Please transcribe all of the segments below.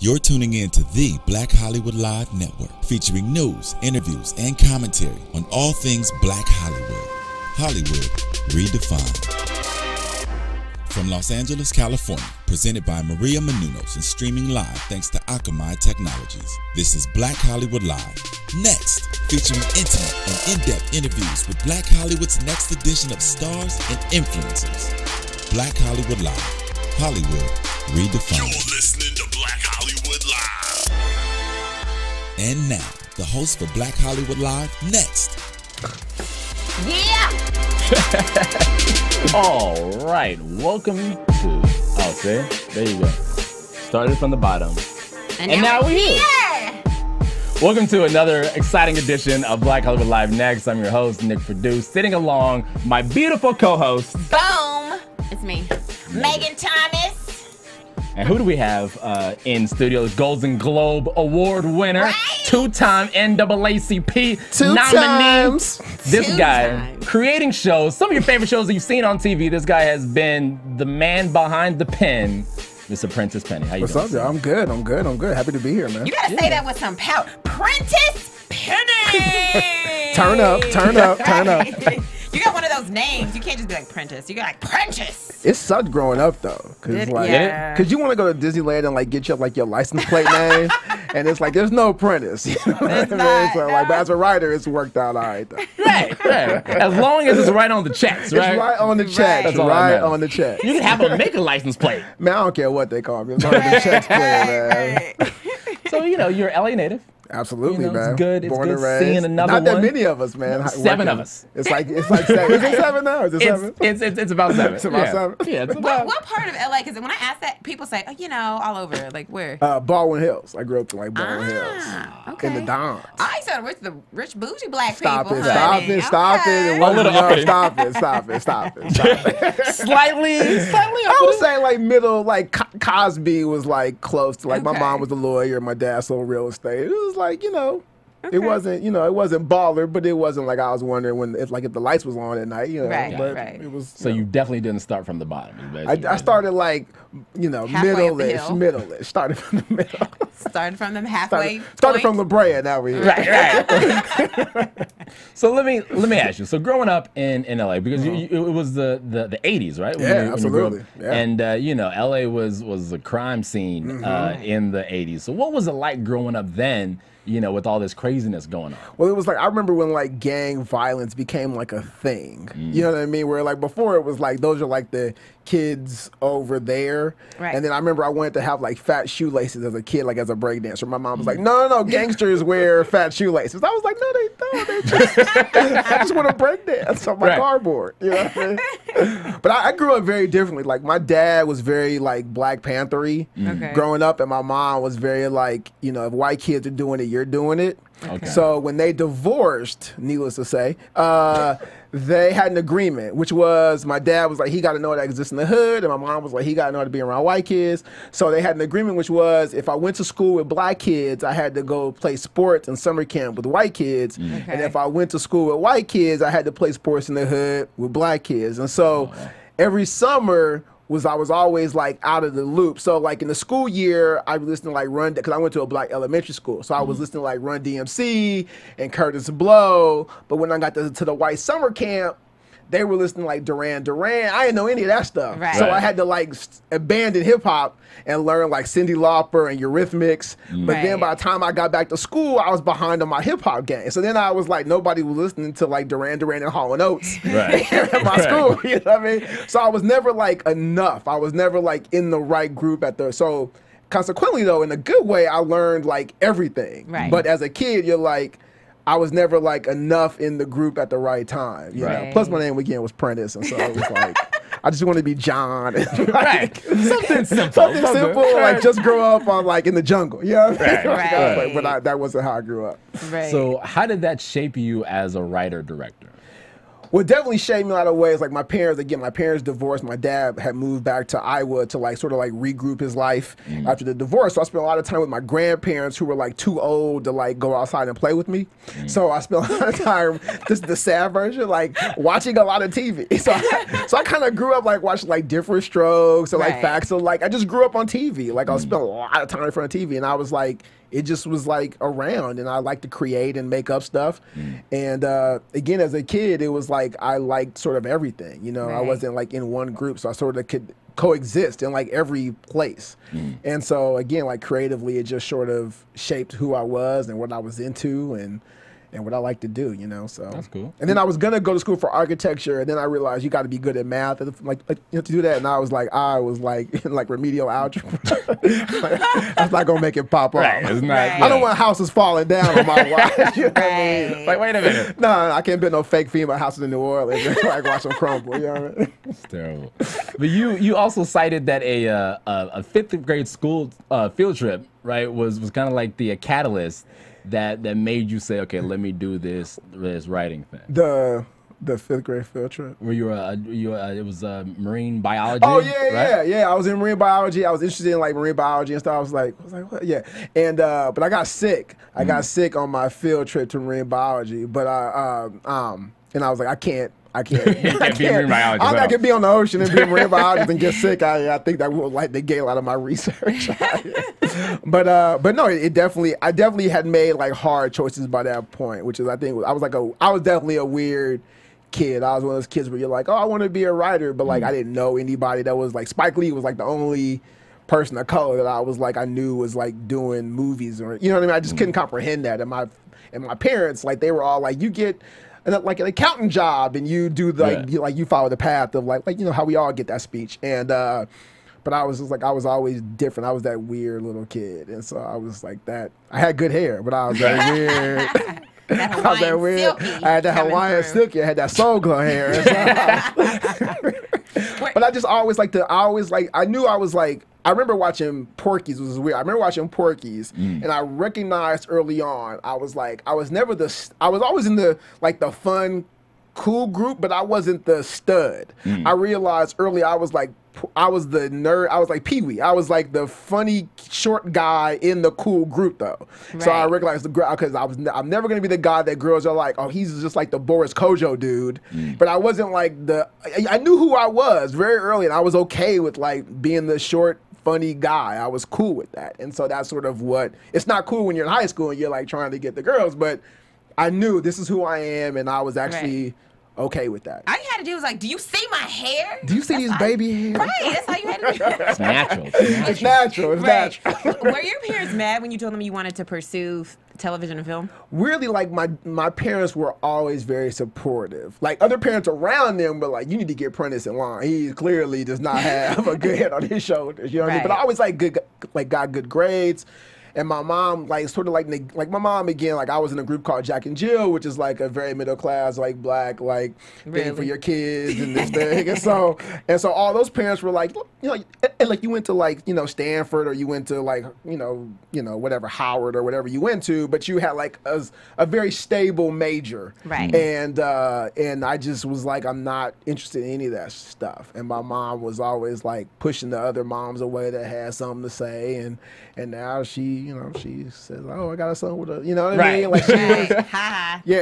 You're tuning in to the Black Hollywood Live Network, featuring news, interviews, and commentary on all things Black Hollywood. Hollywood redefined. From Los Angeles, California, presented by Maria Menounos and streaming live thanks to Akamai Technologies. This is Black Hollywood Live. Next, featuring intimate and in-depth interviews with Black Hollywood's next edition of stars and influencers. Black Hollywood Live. Hollywood redefined. You're listening to Black Hollywood Live. And now, the host for Black Hollywood Live, next. Yeah! All right, welcome to, see, there you go. Started from the bottom. And now we're here. Welcome to another exciting edition of Black Hollywood Live Next. I'm your host, Nick Perdue, sitting along my beautiful co-host. Boom! It's me, Megan Thomas. And who do we have in studio? Golden Globe Award winner, Right. two-time NAACP Two nominee. times. This Two guy times. creating shows. Some of your favorite shows that you've seen on TV. This guy has been the man behind the pen, Mr. Prentice Penny. How you What's doing? up, y'all? I'm good. Happy to be here, man. You gotta say that with some power. Prentice Penny! Turn up, turn up, turn up. You got one of those names. You can't just be like Prentice. You got like Prentice. It sucked growing up though, cause Yeah. cause you want to go to Disneyland and like get your license plate name, and it's like there's no Prentice. You know what I mean? not, So like, but as a writer, it's worked out all right though. Right. As long as it's right on the checks, right? It's right on the Right. check. That's all that Right matters. on the check. You can have them make a license plate. Man, I don't care what they call me. As long as the check's clear, man. Right. So, you're LA native. Absolutely, You know, it's man. good- it's Born good and raised. seeing another Not that one. many of us, man. Seven of us. It's like seven. Is it seven now? Is it seven? It's about seven. It's about yeah. seven. Yeah, it's about. What part of LA? Because when I ask that, people say, oh, all over. Like where? Baldwin Hills. I grew up in like Baldwin Hills. Okay. In the Dons. I said the rich bougie black Stop people. it, stop honey. it, stop it. Okay. It wasn't little enough. uppity. Stop it, stop it, stop it, stop it. slightly I would say like middle, like Cosby was like close to like my Okay. mom was a lawyer, my dad sold real estate. It was like, Okay. it wasn't, it wasn't baller, but it wasn't like I was wondering if the lights was on at night, Right, but right. it was. So you definitely didn't start from the bottom. is basically I what started like, Halfway up the hill. middle-ish. Started from the middle. Started from them halfway. Started point. from La Brea, now we're here. Right. So let me ask you. So growing up in LA, because it was the 80s, right? Yeah, when you grew up. absolutely. Yeah. And LA was a crime scene in the 80s. So what was it like growing up then? With all this craziness going on. Well, it was like, I remember when like gang violence became like a thing. You know what I mean? Where like before it was like, those are like the kids over there. Right. And then I remember I wanted to have like fat shoelaces as a kid, like as a breakdancer. My mom was like, no, gangsters wear fat shoelaces. I was like, no, they don't. They just, I just want to breakdance on my Right. cardboard. You know what I mean? But I grew up very differently. Like my dad was very like Black Panther-y Okay. growing up, and my mom was very like, if white kids are doing it, you're doing it. Okay. So when they divorced, needless to say, they had an agreement, which was my dad was like, he got to know that exists in the hood, and my mom was like, he got to know how to be around white kids. So they had an agreement, which was if I went to school with black kids, I had to go play sports and summer camp with white kids, and if I went to school with white kids, I had to play sports in the hood with black kids. And so every summer I was always like out of the loop. So like in the school year, I was listening to like Run, because I went to a black elementary school. So I was listening to like Run DMC and Curtis Blow. But when I got to the white summer camp, they were listening to like Duran Duran. I didn't know any of that stuff. Right. So Right. I had to like abandon hip hop and learn like Cyndi Lauper and Eurythmics. But then Right. by the time I got back to school, I was behind on my hip hop game. So then I was like, nobody was listening to like Duran Duran and Hall & Oates Right. at my school. You know what I mean? So I was never like enough. I was never like in the right group so consequently though, in a good way, I learned like everything. Right. But as a kid, you're like, I was never like enough in the group at the right time. You know? Right. Plus my name again was Prentice, and so it was like, I just want to be John. And, like, Right. Something simple. Something simple, like just grow up on like in the jungle. Yeah. You know? Right. Like, I was Right. but that wasn't how I grew up. Right. So how did that shape you as a writer-director? Well, it definitely shaped me in a lot of ways. Like my parents divorced. My dad had moved back to Iowa to like sort of like regroup his life after the divorce. So I spent a lot of time with my grandparents who were like too old to like go outside and play with me. So I spent a lot of time, this is the sad version, like watching a lot of TV. So I kind of grew up like watching like Different Strokes or like Facts of like, I just grew up on TV. Like I spent a lot of time in front of TV and I was like, it just was like around, and I like to create and make up stuff. And again, as a kid, it was like I liked sort of everything. You know, I wasn't like in one group, so I sort of could coexist in like every place. And so again, like creatively, it just sort of shaped who I was and what I was into and what I like to do, you know. So that's cool. And then I was gonna go to school for architecture, and then I realized you got to be good at math, and like you have to do that. And I was like in like remedial algebra. That's not gonna make it pop off. It's not, I don't want houses falling down on my watch. You know what I mean? Like, wait a minute. No, I can't build no fake FEMA houses in New Orleans and like watch them crumble. You know what I mean? It's terrible. But you also cited that a fifth grade school field trip, right, was kind of like the catalyst that made you say, okay, let me do this writing thing. The fifth grade field trip. Where it was marine biology. Oh yeah, right? yeah. I was in marine biology. I was interested in like marine biology and stuff. I was like, what? Yeah. And but I got sick. I got sick on my field trip to marine biology. But and I was like, I can't. I can't be a marine biologist. I can be on the ocean and be a marine biologist and get sick. I think that would like negate a lot of my research. But no, I definitely had made like hard choices by that point, which is I was definitely a weird kid. I was one of those kids where you're like, oh, I want to be a writer, but like I didn't know anybody that was like Spike Lee was like the only person of color that I knew was like doing movies, or you know what I mean. I just couldn't comprehend that. And my parents, like they were all like, you get like an accountant job and you do you follow the path of like you know how we all get that speech. And but I was just like, I was always different. I was that weird little kid, and so I was like that. I had good hair, but I was that weird. I was that weird. I had that Hawaiian silky. I had that soul glow hair. But I just always I remember watching Porky's, which was weird. I remember watching Porky's, and I recognized early on, I was always in the like the fun, cool group, but I wasn't the stud. I realized early I was the nerd. I was like Pee-wee. I was like the funny short guy in the cool group though. Right. So I recognized because I'm never gonna be the guy that girls are like, oh, he's just like the Boris Kojo dude. But I wasn't like I knew who I was very early, and I was okay with like being the short, funny guy. I was cool with that. And so that's sort of it's not cool when you're in high school and you're like trying to get the girls, but I knew this is who I am, and I was actually okay with that. All you had to do was like, do you see my hair? Do you see these baby hairs? Right, that's how you had to do it. It's natural. It's natural. It's natural. Were your parents mad when you told them you wanted to pursue television and film? Weirdly, like my parents were always very supportive. Like other parents around them were like, you need to get Prentice in line. He clearly does not have a good head on his shoulders. You know what I mean? But I always got good grades. And my mom, like, sort of like my mom again, like I was in a group called Jack and Jill, which is like a very middle class, like black, like thing for your kids and this thing. And so all those parents were like, you know, and like you went to like, you know, Stanford, or you went to like, you know, whatever, Howard or whatever you went to, but you had like a very stable major. Right. And I just was like, I'm not interested in any of that stuff. And my mom was always like pushing the other moms away that had something to say. And now she says, oh, I got a son with a, you know what I mean? Like she was,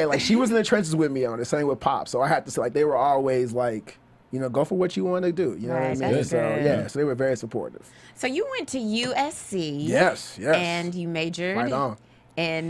like she was in the trenches with me on it, same with Pop. So I had to say, like, they were always like, you know, go for what you want to do. You know what I mean? So so they were very supportive. So you went to USC. Yes. And you majored in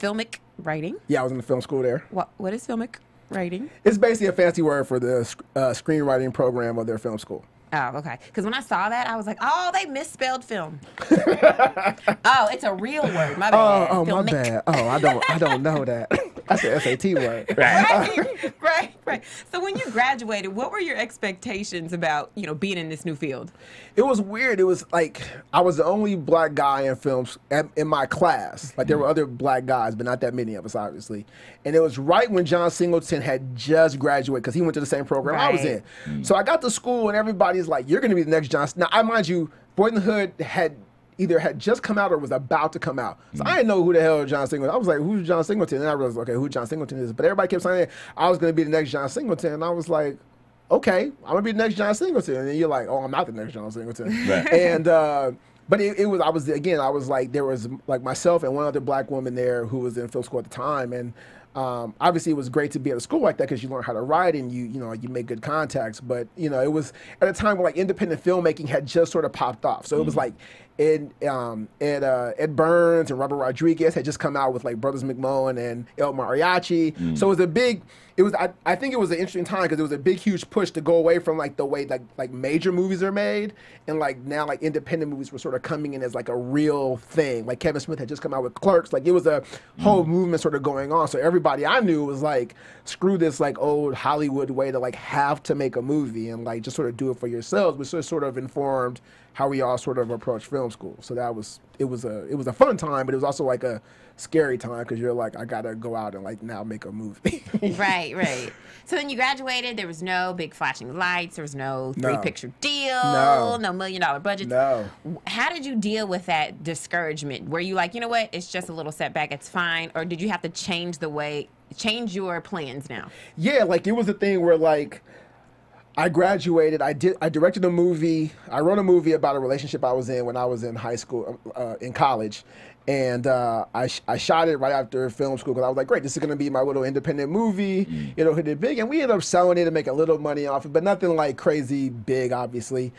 filmic writing. Yeah, I was in the film school there. What is filmic writing? It's basically a fancy word for the screenwriting program of their film school. Oh, okay. Because when I saw that, I was like, oh, they misspelled film. Oh, it's a real word. My bad. Oh, my bad. Oh, I don't know that. That's an SAT word. Right. So when you graduated, what were your expectations about, you know, being in this new field? It was weird. It was like I was the only black guy in films in my class. Like there were other black guys, but not that many of us, obviously. And it was right when John Singleton had just graduated, because he went to the same program I was in. So I got to school and everybody's like, you're going to be the next John. Now, mind you, Boy in the Hood had either had just come out or was about to come out. So I didn't know who the hell John Singleton was. I was like, who's John Singleton? And I realized, okay, who John Singleton is. But everybody kept saying I was going to be the next John Singleton. And I was like, okay, I'm going to be the next John Singleton. And then you're like, oh, I'm not the next John Singleton. Right. And, but it was, I was like, there was like myself and one other black woman there who was in film school at the time. And obviously it was great to be at a school like that because you learn how to write and you make good contacts. But, you know, it was at a time where like independent filmmaking had just sort of popped off. So it was like Ed Burns and Robert Rodriguez had just come out with like Brothers McMullen and El Mariachi. So it was a big, I think it was an interesting time because it was a big, huge push to go away from like the way like major movies are made. And like now like independent movies were sort of coming in as like a real thing. Like Kevin Smith had just come out with Clerks. Like it was a whole movement sort of going on. So everybody I knew was like, screw this like old Hollywood way to like have to make a movie and like just sort of do it for yourselves, which just sort of informed how we all sort of approach film school. So it was a fun time, but it was also like a scary time because you're like, I gotta go out and like now make a movie. Right. So then you graduated. There was no big flashing lights. There was no three-picture deal. No $1 million budget. No. How did you deal with that discouragement? Were you like, you know what, it's just a little setback, it's fine, or did you have to change your plans now? Yeah, like it was a thing where like I graduated. I directed a movie. I wrote a movie about a relationship I was in when I was in high school, in college. And I shot it right after film school because I was like, great, this is going to be my little independent movie. It'll hit it big. And we ended up selling it and making a little money off it, but nothing like crazy big, obviously.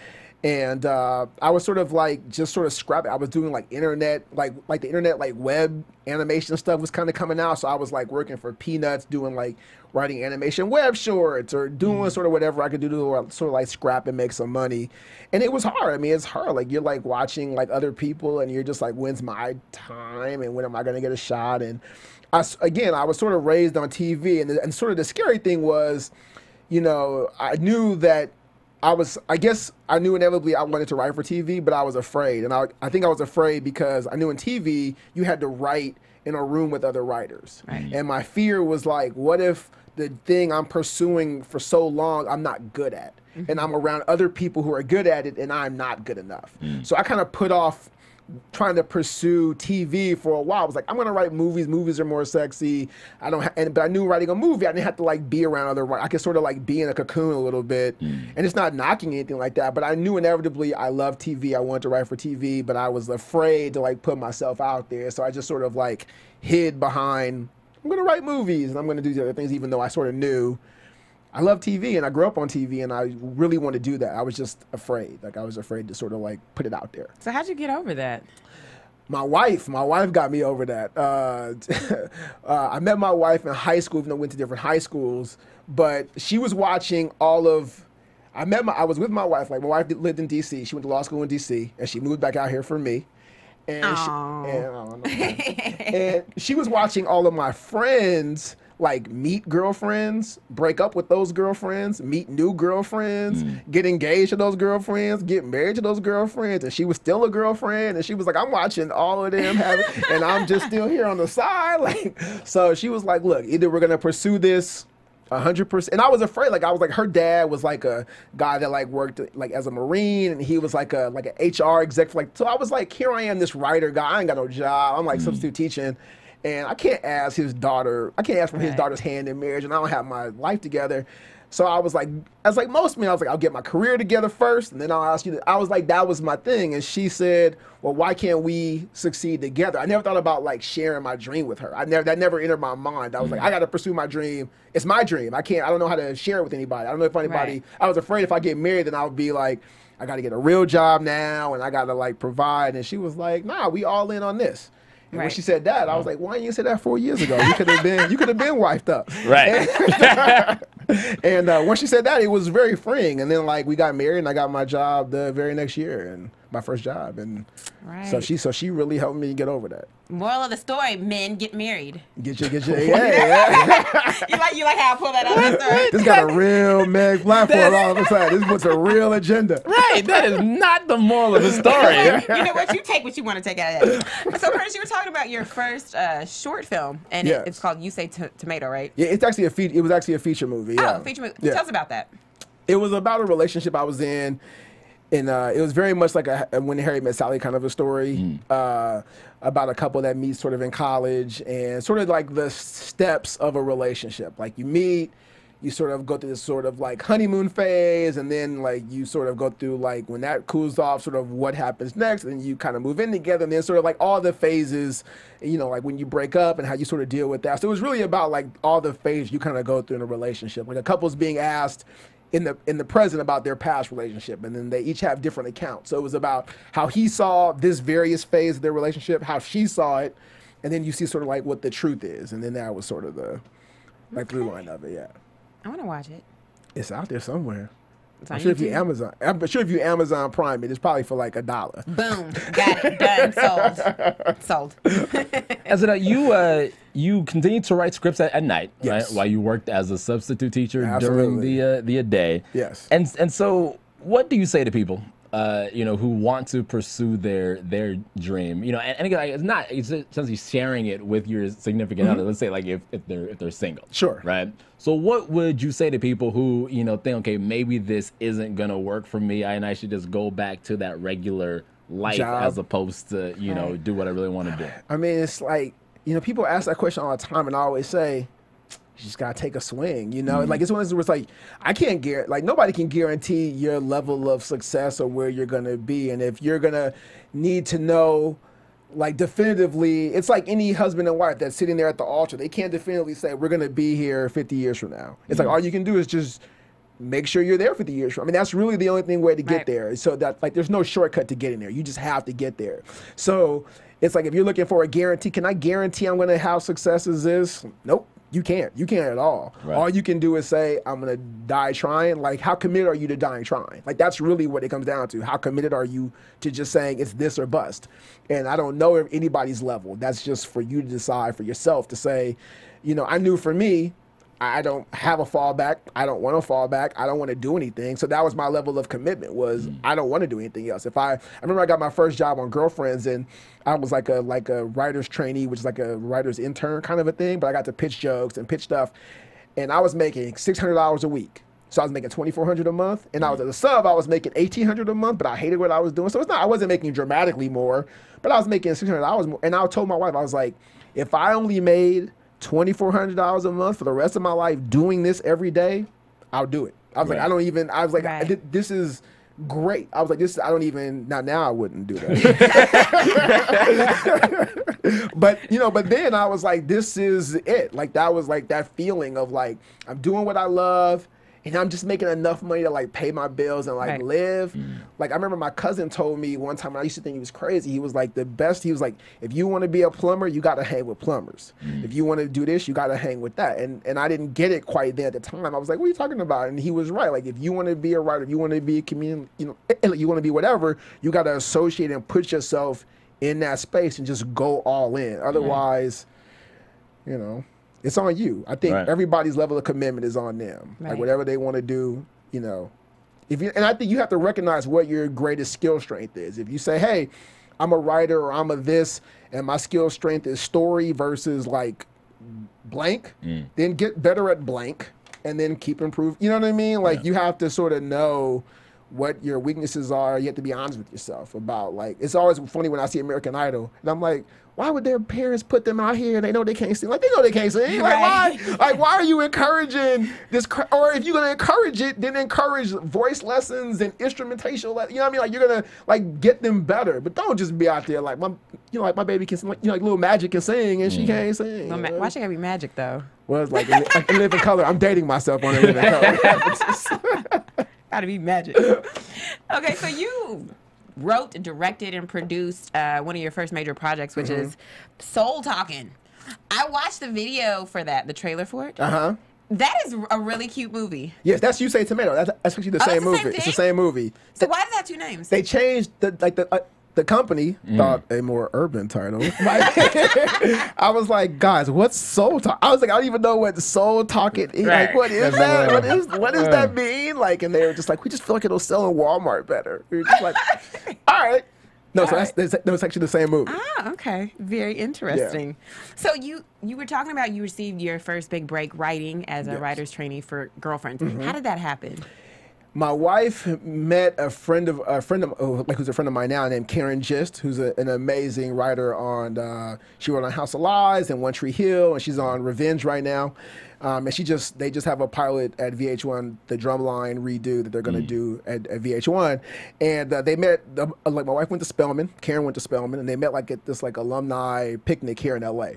And I was sort of like, just sort of scrapping. I was doing like internet, like the internet, like web animation stuff was kind of coming out. So I was like working for Peanuts, doing like writing animation web shorts or doing sort of whatever I could do to sort of like scrap and make some money. And it was hard. I mean, it's hard. Like you're like watching like other people and you're just like, when's my time and when am I going to get a shot? And I was sort of raised on TV and sort of the scary thing was, you know, I knew that I guess I knew inevitably I wanted to write for TV, but I was afraid. And I think I was afraid because I knew in TV you had to write in a room with other writers. Right. And my fear was like, what if the thing I'm pursuing for so long I'm not good at? And I'm around other people who are good at it and I'm not good enough. So I kind of put off trying to pursue TV for a while. I was like, I'm gonna write movies. Movies are more sexy. But I knew writing a movie, I didn't have to like be around other writers. I could sort of like be in a cocoon a little bit. And it's not knocking anything like that, but I knew inevitably I loved TV. I wanted to write for TV, but I was afraid to like put myself out there. So I just sort of like hid behind, I'm gonna write movies and I'm gonna do these other things, even though I sort of knew I love TV and I grew up on TV and I really want to do that. I was just afraid. Like I was afraid to sort of like put it out there. So how'd you get over that? My wife got me over that. I met my wife in high school, even though we went to different high schools, but she was watching all of, I was with my wife, like my wife lived in DC. She went to law school in DC and she moved back out here for me. And she was watching all of my friends like meet girlfriends, break up with those girlfriends, meet new girlfriends, get engaged to those girlfriends, get married to those girlfriends, and she was still a girlfriend, and she was like, I'm watching all of them and I'm just still here on the side. Like, so she was like, look, either we're gonna pursue this 100%. And I was afraid, like I was like, her dad was like a guy that like worked like as a Marine, and he was like an HR exec for like, so I was like, here I am, this writer guy, I ain't got no job, I'm like substitute teaching. And I can't ask his daughter, I can't ask for his daughter's hand in marriage, and I don't have my life together. So I was like, as like most men, I was like, I'll get my career together first, and then I'll ask you. I was like, that was my thing. And she said, well, why can't we succeed together? I never thought about like sharing my dream with her. That never entered my mind. I was like, I got to pursue my dream. It's my dream. I don't know how to share it with anybody. I don't know if anybody, I was afraid if I get married, then I would be like, I got to get a real job now, and I got to like provide. And she was like, nah, we all in on this. And when she said that, I was like, why didn't you say that 4 years ago? You could have been wifed up. Right. And when she said that, it was very freeing. And then like we got married and I got my job the very next year, and my first job. And so she really helped me get over that. Moral of the story, men get married. Get your You like how I pull that out of the story? This got a real Meg platform all of a sudden. This puts a real agenda. Right, that is not the moral of the story. You know what? You take what you want to take out of that. So Prentice, you were talking about your first short film, and it's called You Say Tomato, right? Yeah, it's actually it was actually a feature movie. Oh, feature movie. Tell us about that. It was about a relationship I was in And it was very much like a When Harry Met Sally kind of a story about a couple that meet sort of in college and sort of like the steps of a relationship. Like you meet, you sort of go through this sort of like honeymoon phase, and then like you sort of go through like when that cools off, sort of what happens next, and you kind of move in together, and then sort of like all the phases, you know, like when you break up and how you sort of deal with that. So it was really about like all the phases you kind of go through in a relationship. Like a couple's being asked in the present about their past relationship, and then they each have different accounts. So it was about how he saw this various phase of their relationship, how she saw it, and then you see sort of like what the truth is, and then that was sort of the like through line of it. Yeah, I want to watch it. it's out there somewhere. I'm sure if you Amazon Prime it, it's probably for like $1. Boom, got it, done, sold. And so you continue to write scripts at night, Yes. right? While you worked as a substitute teacher Absolutely. during the day. Yes. And so, what do you say to people, who want to pursue their dream? You know, and again, it's essentially sharing it with your significant other. Let's say like if they're single. Sure. Right. So what would you say to people who think, okay, maybe this isn't gonna work for me, and I should just go back to that regular life Job. as opposed to do what I really want to do? I mean, it's like, people ask that question all the time, and I always say, you just gotta take a swing, Like it's one of those where it's like, I can't guarantee, like nobody can guarantee your level of success or where you're gonna be, and if you're gonna need to know, like definitively, it's like any husband and wife that's sitting there at the altar. They can't definitively say we're gonna be here 50 years from now. It's like all you can do is just make sure you're there 50 years from. I mean, that's really the only way to get there. So that like there's no shortcut to getting there. You just have to get there. So it's like if you're looking for a guarantee, can I guarantee I'm gonna have success as this? Nope. You can't. You can't at all. Right. All you can do is say, I'm going to die trying. Like, how committed are you to dying trying? Like, that's really what it comes down to. How committed are you to just saying it's this or bust? And I don't know anybody's level. That's just for you to decide for yourself to say, I knew for me, I don't have a fallback. I don't want to fall back. I don't want to do anything. So that was my level of commitment was I don't want to do anything else. I remember I got my first job on Girlfriends, and I was like a writer's trainee, which is like a writer's intern kind of a thing, but I got to pitch jokes and pitch stuff. And I was making $600 a week. So I was making $2,400 a month, and I was at a sub, I was making $1,800 a month, but I hated what I was doing. So I wasn't making dramatically more, but I was making $600 more. And I told my wife, I was like, if I only made $2,400 a month for the rest of my life doing this every day, I'll do it. I was like, this is great. I was like, now I wouldn't do that. but then I was like, this is it. Like that was like that feeling of like, I'm doing what I love, and I'm just making enough money to like pay my bills and like live. Like I remember my cousin told me one time, and I used to think he was crazy. He was like he was like, if you want to be a plumber, you got to hang with plumbers. If you want to do this, you got to hang with that. And I didn't get it quite then at the time. I was like, what are you talking about? And he was right. Like if you want to be a writer, if you want to be a comedian, you want to be whatever, you got to associate and put yourself in that space and just go all in. Otherwise, it's on you. I think everybody's level of commitment is on them. Like whatever they want to do, and I think you have to recognize what your greatest skill strength is. If you say, hey, I'm a writer or I'm a this, and my skill strength is story versus like blank, then get better at blank and then keep improving. You know what I mean? Like you have to sort of know what your weaknesses are. You have to be honest with yourself about like, it's always funny when I see American Idol and I'm like, why would their parents put them out here and they know they can't sing? Like, they know they can't sing. Like, why? Like, why are you encouraging this? Or if you're going to encourage it, then encourage voice lessons and instrumentation. You know what I mean? Like, you're going to, like, get them better. But don't just be out there like, my my baby can sing. Like, like Little Magic can sing and she can't sing. Well, why should I be Magic, though? Well, it's like In Living Color. I'm dating myself on In Living Color. Gotta be Magic. Okay, so you wrote, directed, and produced one of your first major projects, which is Soul Talking. I watched the video for that, the trailer for it. That is a really cute movie. Yes, that's You Say Tomato. That's actually the same movie. It's the same movie. So why does that have two names? They changed the company thought a more urban title. I was like, guys, what's Soul Talk? I was like, I don't even know what Soul Talking is. Like, what is that? What does that mean? Like, and they were just like, we just feel like it'll sell in Walmart better. We were just like, all right. No, so that's actually the same movie. Ah, okay. Very interesting. Yeah. So you were talking about you received your first big break writing as a writer's trainee for Girlfriends. How did that happen? My wife met a friend of who's a friend of mine now, named Karen Gist, who's an amazing writer on. She wrote on House of Lies and One Tree Hill, and she's on Revenge right now. And they just have a pilot at VH1, the Drumline redo that they're going to do at VH1. And they met, like my wife went to Spelman, Karen went to Spelman, and they met like at this like alumni picnic here in LA.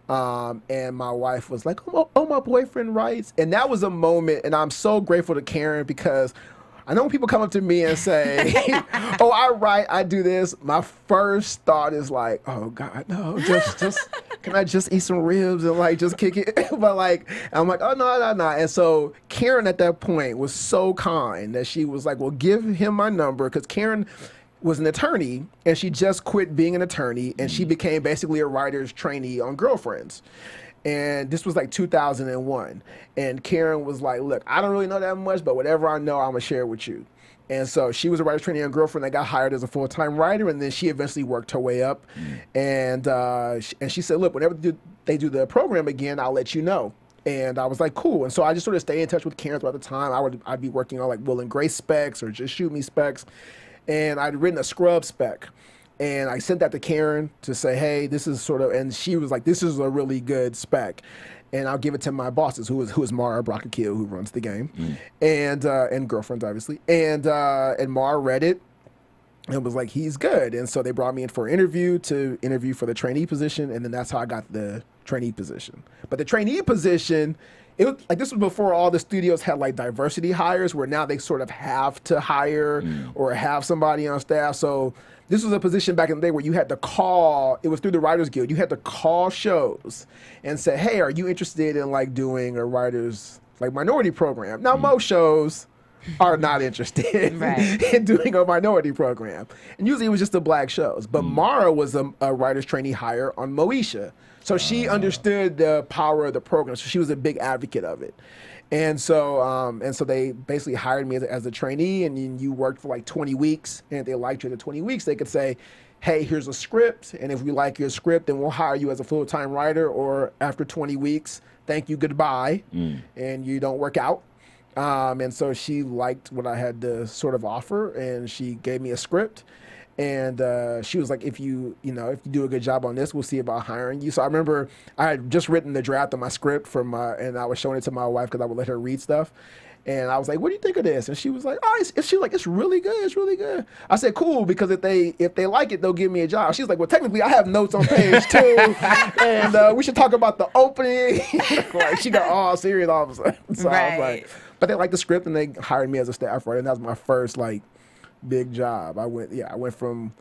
And my wife was like, oh, my boyfriend writes. And that was a moment, and I'm so grateful to Karen because I know when people come up to me and say, oh, I write, I do this, my first thought is like, oh God, no, just can I just eat some ribs and like just kick it? But like, I'm like, oh, no. And so Karen at that point was so kind that she was like, well, give him my number, because Karen was an attorney and she just quit being an attorney and she became basically a writer's trainee on Girlfriends. And this was like 2001. And Karen was like, look, I don't really know that much, but whatever I know, I'm going to share with you. And so she was a writer's trainee on Girlfriend that got hired as a full-time writer, and then she eventually worked her way up. And she said, look, whenever they do the program again, I'll let you know. And I was like, cool. And so I just sort of stayed in touch with Karen throughout the time. I'd be working on like Will and Grace specs or Just Shoot Me specs. And I'd written a scrub spec. And I sent that to Karen to say, hey, this is sort of, and she was like, this is a really good spec. And I'll give it to my bosses, who is Mara Brockakil, who runs the game, and Girlfriends, obviously. And Mara read it and was like, he's good. And so they brought me in for an interview for the trainee position. And then that's how I got the trainee position. But the trainee position, it was like, this was before all the studios had like diversity hires, where now they sort of have to hire or have somebody on staff. So this was a position back in the day where you had to call, it was through the Writers Guild, you had to call shows and say, hey, are you interested in like doing a writer's like minority program? Now most shows are not interested in doing a minority program. And usually it was just the black shows. But Mara was a writer's trainee hire on Moesha. So she understood the power of the program. So she was a big advocate of it. And so they basically hired me as a trainee, and you worked for like 20 weeks. And if they liked you in the 20 weeks, they could say, hey, here's a script. And if we like your script, then we'll hire you as a full-time writer. Or after 20 weeks, thank you, goodbye. And you don't work out. And so she liked what I had to sort of offer, and she gave me a script. And she was like, if you do a good job on this, we'll see about hiring you. So I remember I had just written the draft of my script and I was showing it to my wife because I would let her read stuff. And I was like, what do you think of this? And she was like, oh, it's really good. It's really good. I said, cool, because if they like it, they'll give me a job. She was like, well, technically I have notes on page 2 and we should talk about the opening. Like, she got all serious all of a sudden. So I was like, but they liked the script and they hired me as a staff writer. And that was my first like big job. I went from,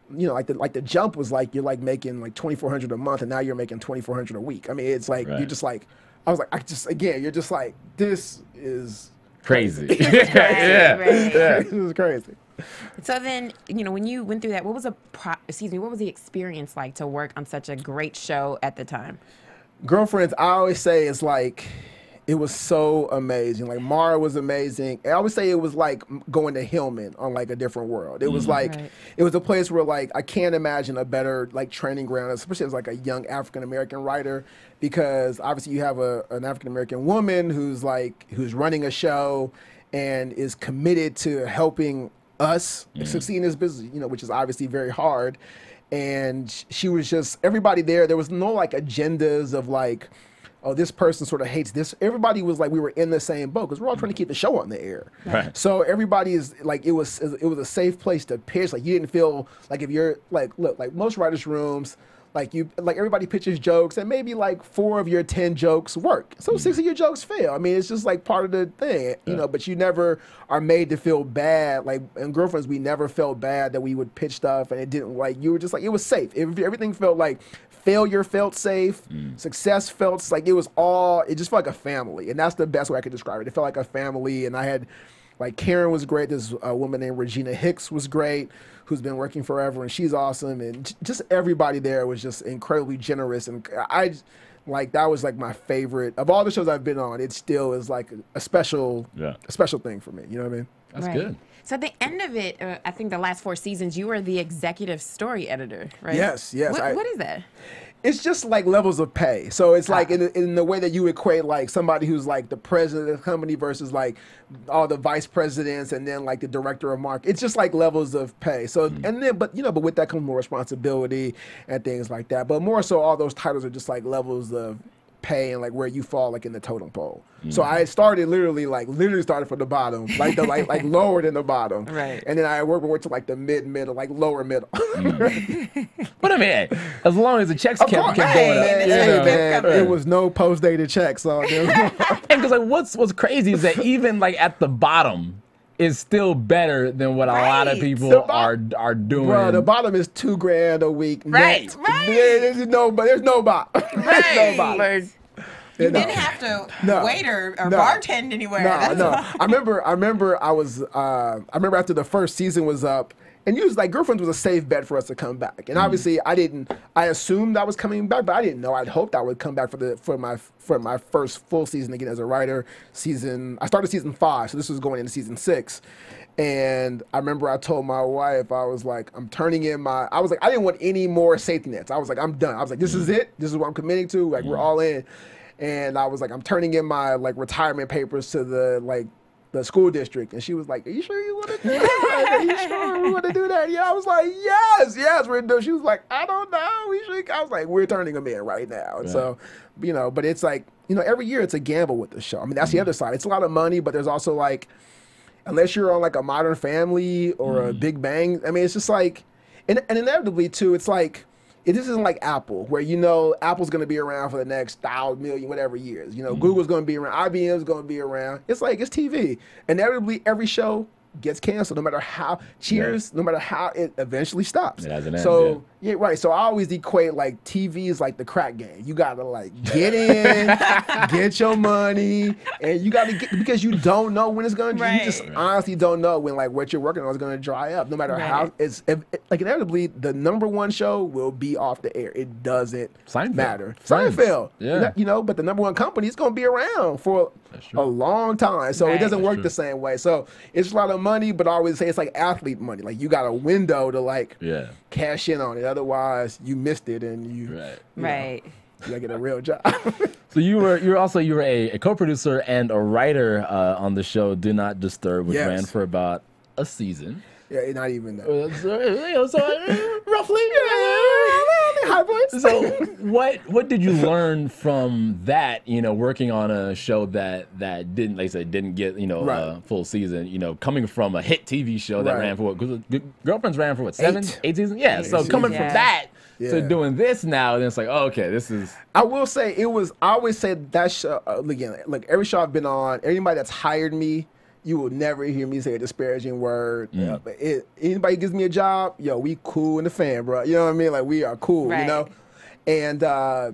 like the jump was like, you're like making like $2,400 a month and now you're making $2,400 a week. I mean, it's like, you're just like, I was like, you're just like, this is crazy. Yeah. This is crazy. So then, when you went through that, what was the experience like to work on such a great show at the time? Girlfriends, I always say, it's like, it was so amazing. Like, Mara was amazing. I always say it was like going to Hillman on like a different world. It was like, it was a place where like, I can't imagine a better like training ground, especially as like a young African-American writer, because obviously you have an African-American woman who's running a show and is committed to helping us succeed in this business, which is obviously very hard. And she was just, everybody there was no like agendas of like, oh, this person sort of hates this. Everybody was like, we were in the same boat because we're all trying to keep the show on the air. Right. So everybody is like, it was a safe place to pitch. Like, you didn't feel like, if you're like, look, like most writers' rooms, like everybody pitches jokes and maybe like 4 of your 10 jokes work. So 6 of your jokes fail. I mean, it's just like part of the thing, but you never are made to feel bad. Like in Girlfriends, we never felt bad that we would pitch stuff and it didn't, like, you were just like, it was safe. Everything felt like, failure felt safe, success felt like it just felt like a family. And that's the best way I could describe it. It felt like a family. And I had, like, Karen was great. This woman named Regina Hicks was great, who's been working forever, and she's awesome. And just everybody there was just incredibly generous. And that was like my favorite of all the shows I've been on. It still is like a special thing for me. You know what I mean? That's good. So at the end of it, I think the last 4 seasons, you were the executive story editor, right? Yes. What is that? It's just like levels of pay. So it's like in the way that you equate like somebody who's like the president of the company versus like all the vice presidents and then like the director of marketing. It's just like levels of pay. So and then but with that comes more responsibility and things like that. But more so all those titles are just like levels of pay and like where you fall like in the totem pole. So I started literally started from the bottom, like the like lower than the bottom. Right. And then I worked to like the middle, like lower middle. But I mean, as long as the checks kept going up, it was no post-dated checks. So and because like what's crazy is that even like at the bottom is still better than what a lot of people are doing. Bro, the bottom is $2,000 a week. Right. Net. There's no bottom. Right. No bottom. You didn't have to wait or bartend anywhere. No. I remember after the first season was up, and usually like Girlfriends was a safe bet for us to come back. And obviously I assumed I was coming back, but I didn't know. I'd hoped I would come back for my first full season again as a writer. I started season 5, so this was going into season 6. And I remember I told my wife, I was like, I didn't want any more safety nets. I was like, I'm done. I was like, this is it. This is what I'm committing to. Like, we're all in. And I was like, I'm turning in my like retirement papers to the school district. And she was like, are you sure you want to do that? Are you sure we want to do that? Yeah, I was like, yes, we're doing. She was like, I don't know. I was like, we're turning them in right now. And so, but it's like, every year it's a gamble with the show. I mean, that's the other side. It's a lot of money, but there's also like, unless you're on like a Modern Family or a Big Bang, I mean, it's just like, and inevitably too, it's like, this isn't like Apple, where Apple's going to be around for the next 1,000, million, whatever years. Google's going to be around, IBM's going to be around. It's like, it's TV. Inevitably, every show gets canceled, no matter how, no matter how it eventually stops. It has an end, so, yeah, right. So I always equate like TV is like the crack game. You got to like get in, get your money, and you got to get, because you don't know when it's going to, you just honestly don't know when like what you're working on is going to dry up, no matter how like inevitably the #1 show will be off the air. It doesn't matter. Seinfeld, but the #1 company is going to be around for a long time. So it doesn't work the same way. So it's a lot of money, but I always say it's like athlete money. Like you got a window to like cash in on it. Otherwise, you missed it, and you gotta get a real job. So you were a co-producer and a writer on the show Do Not Disturb, which ran for about a season. Yeah, not even that. Roughly. High points. So what did you learn from that? Working on a show that didn't, like I said, didn't get a full season. Coming from a hit TV show that ran for Girlfriends ran for what, 8 seasons? Yeah. So coming from that to doing this now, then it's like, okay, this is. I will say I always say that show again. Look, every show I've been on, anybody that's hired me, you will never hear me say a disparaging word. But anybody gives me a job, we cool in the fan, bro. You know what I mean? Like, we are cool, And the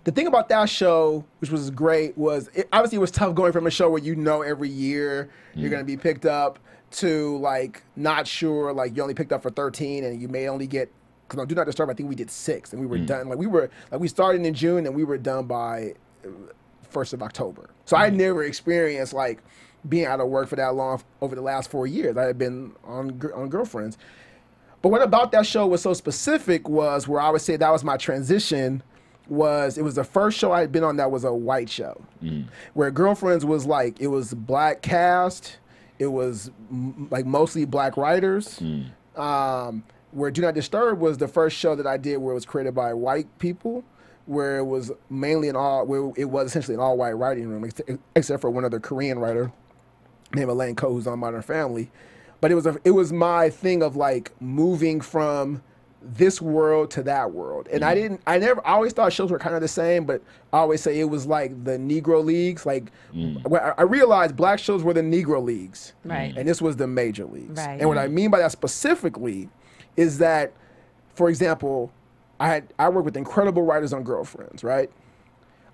thing about that show, which was great, was obviously it was tough going from a show where every year you're going to be picked up to, like, not sure, like, you only picked up for 13 and you may only get, because on Do Not Disturb, I think we did 6 and we were done. Like, we started in June and we were done by 1st of October. So I never experienced, like, being out of work for that long over the last 4 years. I had been on Girlfriends. But what about that show was so specific was where I would say that was my transition, was it was the first show I had been on that was a white show. Where Girlfriends was like, it was black cast, it was like mostly black writers. Where Do Not Disturb was the first show that I did where it was created by white people, where it was mainly where it was essentially an all-white writing room, except for one other Korean writer named Elaine Ko, who's on Modern Family. But it was my thing of like moving from this world to that world. And I always thought shows were kind of the same, but I always say it was like the Negro Leagues. Like, I realized black shows were the Negro Leagues. Right. And this was the major leagues. Right. And what I mean by that specifically is that, for example, I work with incredible writers on Girlfriends, right?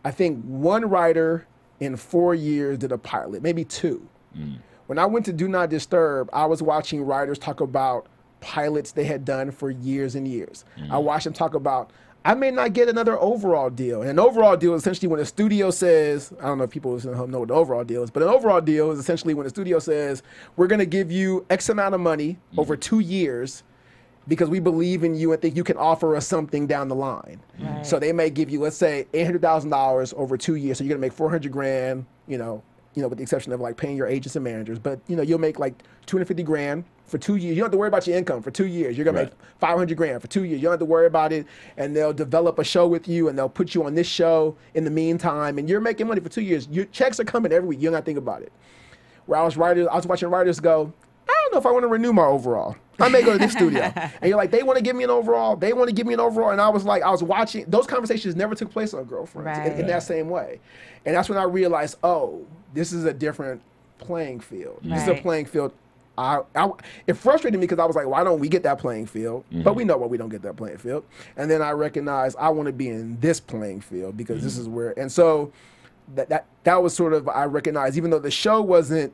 I think one writer in 4 years did a pilot, maybe 2. When I went to Do Not Disturb, I was watching writers talk about pilots they had done for years and years. I watched them talk about I may not get another overall deal. And an overall deal is essentially when a studio says, I don't know if people listening at home know what the overall deal is, but an overall deal is essentially when a studio says, we're going to give you X amount of money over 2 years because we believe in you and think you can offer us something down the line. Right. So they may give you, let's say, $800,000 over 2 years. So you're going to make 400 grand, you know, with the exception of like paying your agents and managers, but you'll make like 250 grand for 2 years. You don't have to worry about your income for 2 years. You're gonna make 500 grand for 2 years. You don't have to worry about it. And they'll develop a show with you and they'll put you on this show in the meantime. And you're making money for 2 years. Your checks are coming every week. You don't have to think about it. Where I was watching writers go, I don't know if I want to renew my overall. I may go to this studio. And you're like, they want to give me an overall. They want to give me an overall. And I was watching, those conversations never took place on Girlfriends in that same way. And that's when I realized, oh, this is a different playing field. This is a playing field. It frustrated me because I was like, why don't we get that playing field? But we know why we don't get that playing field. And then I recognized I want to be in this playing field because this is where, and so that was sort of, I recognized, even though the show it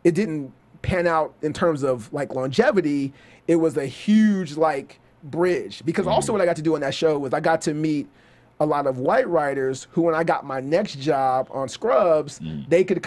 didn't pan out in terms of like longevity, it was a huge like bridge. Because also what I got to do on that show was I got to meet a lot of white writers who, when I got my next job on Scrubs, they could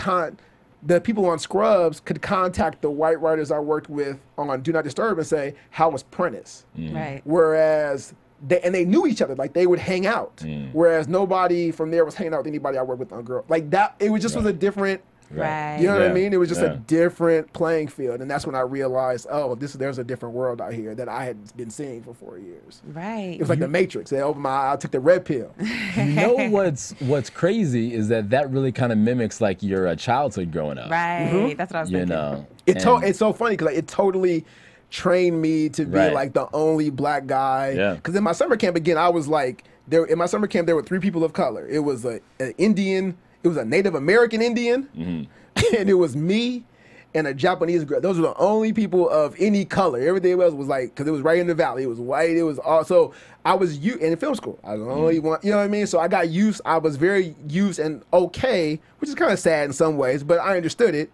the people on Scrubs could contact the white writers I worked with on Do Not Disturb and say, how was Prentice? Right. Whereas they knew each other, like they would hang out. Whereas nobody from there was hanging out with anybody I worked with on Girl. Like that, it was just was a different, Right. you know what I mean? It was just a different playing field. And that's when I realized, oh, there's a different world out here that I had been seeing for 4 years. Right. It was like the Matrix. They opened my eye, I took the red pill. You know what's crazy is that really kind of mimicks like your childhood growing up. Right. That's what I was thinking. You know, it's so funny because it totally trained me to be like the only black guy. Yeah. Because in my summer camp, again, I was like, in my summer camp, there were 3 people of color. It was an Indian, it was a Native American Indian, and it was me and a Japanese girl. Those were the only people of any color. Everything else was like, because it was right in the valley. It was white. It was also, I was and in film school. I was the only one, you know what I mean? So I got used, I was very used and okay, which is kind of sad in some ways, but I understood it.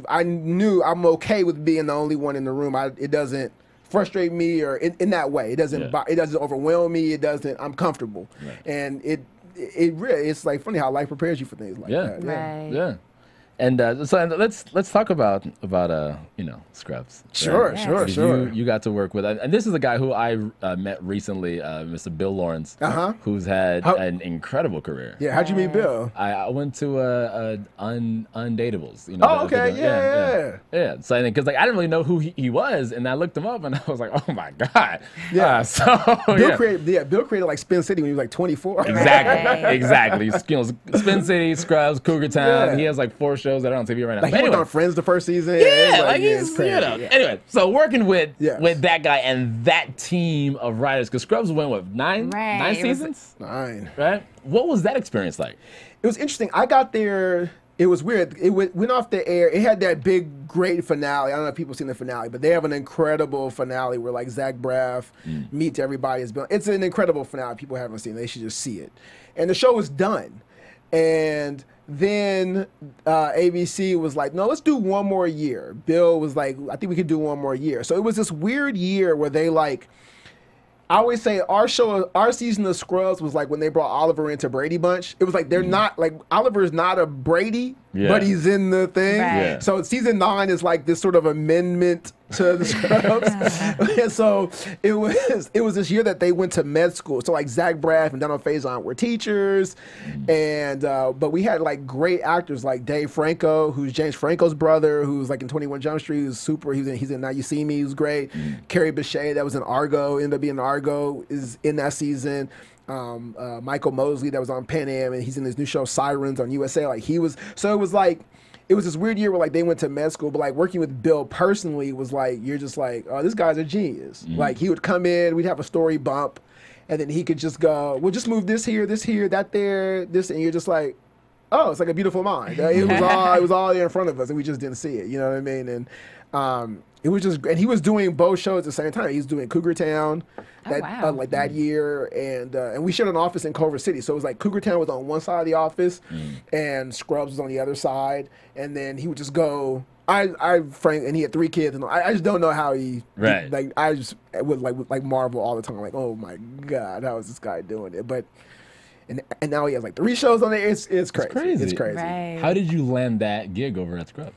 I knew I'm okay with being the only one in the room. It doesn't frustrate me or in that way. It doesn't overwhelm me. I'm comfortable. Right. And it really, it's like funny how life prepares you for things like that. Right. Yeah. And so let's talk about Scrubs. Sure, right? sure. You got to work with, and this is a guy who I met recently, Mr. Bill Lawrence, who's had an incredible career. Yeah, how'd you meet Bill? I went to Undateables. Oh, okay, yeah. So because I didn't really know who he was, and I looked him up, and I was like, oh my god. Yeah. Bill created like Spin City when he was like 24. Exactly. Spin City, Scrubs, Cougar Town. He has like 4 shows that are on TV right now. Like he worked on Friends the first season. He's crazy. Anyway, so working with that guy and that team of writers, because Scrubs went with 9 seasons? 9. Right? What was that experience like? It was interesting. I got there, it was weird. It went off the air. It had that big, great finale. I don't know if people seen the finale, but they have an incredible finale where like Zach Braff meets everybody. It's an incredible finale. People haven't seen it. They should just see it. And the show was done. And then ABC was like, no, let's do 1 more year. Bill was like, I think we could do 1 more year. So it was this weird year where they like, I always say our season of Scrubs was like when they brought Oliver into Brady Bunch. It was like they're not, like Oliver's not a Brady, but he's in the thing. Right. Yeah. So season 9 is like this sort of amendment to the Scrubs. And so it was this year that they went to med school. So like Zach Braff and Donald Faison were teachers, and but we had like great actors like Dave Franco, who's James Franco's brother, who's like in 21 Jump Street, who's super. He's in Now You See Me, who's great. Carrie Bechet, that was in Argo, ended up being in Argo, is in that season. Michael Mosley, that was on Pan Am, and he's in his new show Sirens on USA. Like he was, so it was like, it was this weird year where like they went to med school, but like working with Bill personally was like, you're just like, oh, this guy's a genius. Like he would come in, we'd have a story bump, and then he could just go, we'll just move this here, that there, this, and you're just like, oh, it's like a beautiful mind. It was all there in front of us, and we just didn't see it. You know what I mean? And it was just, and he was doing both shows at the same time. He was doing Cougar Town like that year, and we shared an office in Culver City. So it was like Cougar Town was on one side of the office, and Scrubs was on the other side. And then he would just go, Frank, and he had 3 kids, and I just don't know how he. Right. Like I just would like marvel all the time, like, oh my God, how is this guy doing it? But and now he has like 3 shows on there. It's crazy. It's crazy. Right. How did you land that gig over at Scrubs?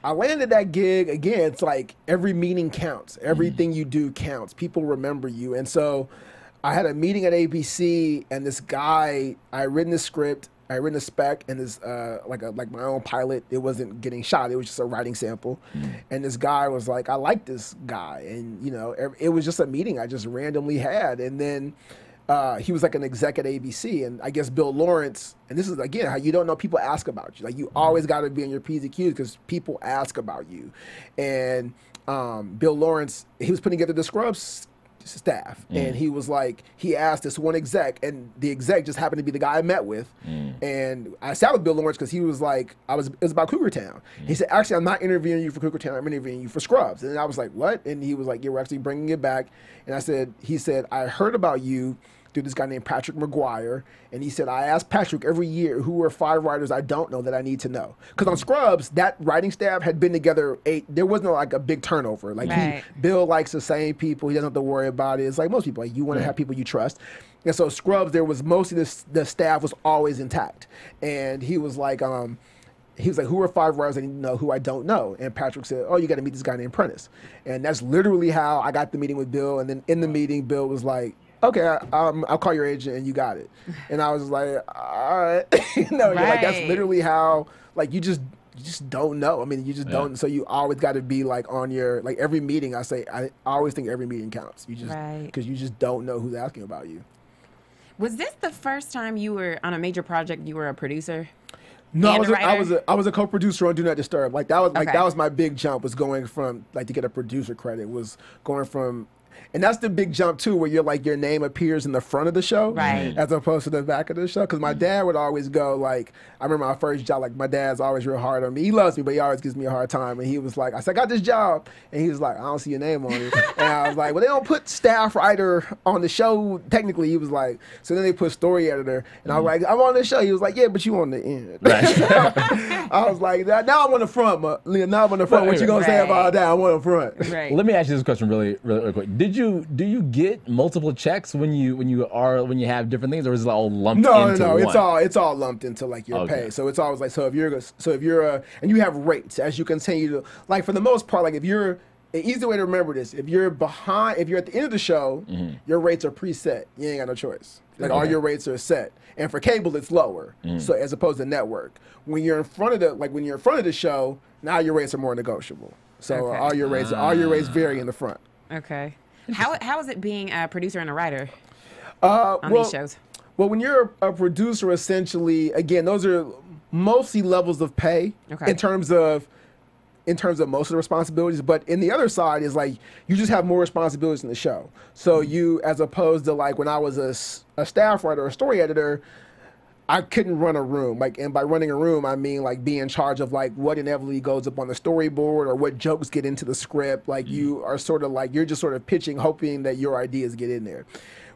I landed that gig again. It's like every meeting counts. Everything you do counts. People remember you, and so I had a meeting at ABC, and this guy, I had written the script. I had written a spec and this like my own pilot. It wasn't getting shot. It was just a writing sample. And this guy was like, I like this guy. And, you know, it was just a meeting I just randomly had. And then he was like an exec at ABC. And I guess Bill Lawrence, and this is, again, how you don't know, people ask about you. Like, you always got to be on your P's and Q's because people ask about you. And Bill Lawrence, he was putting together the Scrubs staff, and he was like, he asked this one exec, and the exec just happened to be the guy I met with, and I sat with Bill Lawrence because he was like, it was about Cougar Town. He said, actually, I'm not interviewing you for Cougar Town, I'm interviewing you for Scrubs. And I was like, what? And he was like, yeah, we're actually bringing it back. And he said, I heard about you through this guy named Patrick McGuire, and he said, I asked Patrick every year who are 5 writers I don't know that I need to know. Because on Scrubs, that writing staff had been together 8, there wasn't like a big turnover. Like Bill likes the same people, he doesn't have to worry about it. It's like most people, like you want to have people you trust. And so Scrubs, there was mostly the staff was always intact. And he was like, who are 5 writers I need to know who I don't know? And Patrick said, oh, you got to meet this guy named Prentice. And that's literally how I got the meeting with Bill. And then in the meeting, Bill was like, okay, I'll call your agent and you got it. And I was like, all right. Like that's literally how, like, you just don't know. I mean, you just don't. So you always got to be like on your, like every meeting I always think every meeting counts. You just, because you just don't know who's asking about you. Was this the first time you were on a major project, you were a producer? No, I was a co-producer on Do Not Disturb. Like that was that was my big jump, was going from like to get a producer credit, was going from. And that's the big jump too, where you're like your name appears in the front of the show, as opposed to the back of the show. Because my dad would always go like, I remember my first job. Like my dad's always real hard on me. He loves me, but he always gives me a hard time. And he was like, I said, I got this job, and he was like, I don't see your name on it. And I was like, well, they don't put staff writer on the show. Technically, he was like, so then they put story editor, and I was like, I'm on the show. He was like, yeah, but you on the end. I was like, now I'm on the front, now I'm on the front. What you gonna say about that? I'm on the front. Let me ask you this question really quick. Do you get multiple checks when you have different things, or is it all lumped into one? No, it's all lumped into like your pay. So it's always like, so if you're and you have rates as you continue to, like, for the most part, like if you're, an easy way to remember this, if you're at the end of the show, your rates are preset. You ain't got no choice. Like all your rates are set. And for cable, it's lower. So as opposed to network, when you're in front of the show, now your rates are more negotiable. So all your rates vary in the front. Okay. How is it being a producer and a writer on these shows? Well, when you're a producer, essentially, again, those are mostly levels of pay in terms of most of the responsibilities. But in the other side is like you just have more responsibilities in the show. So you, as opposed to like when I was a staff writer or a story editor, I couldn't run a room. Like, and by running a room, I mean like be in charge of like what inevitably goes up on the storyboard or what jokes get into the script. Like you are sort of like, you're just sort of pitching, hoping that your ideas get in there.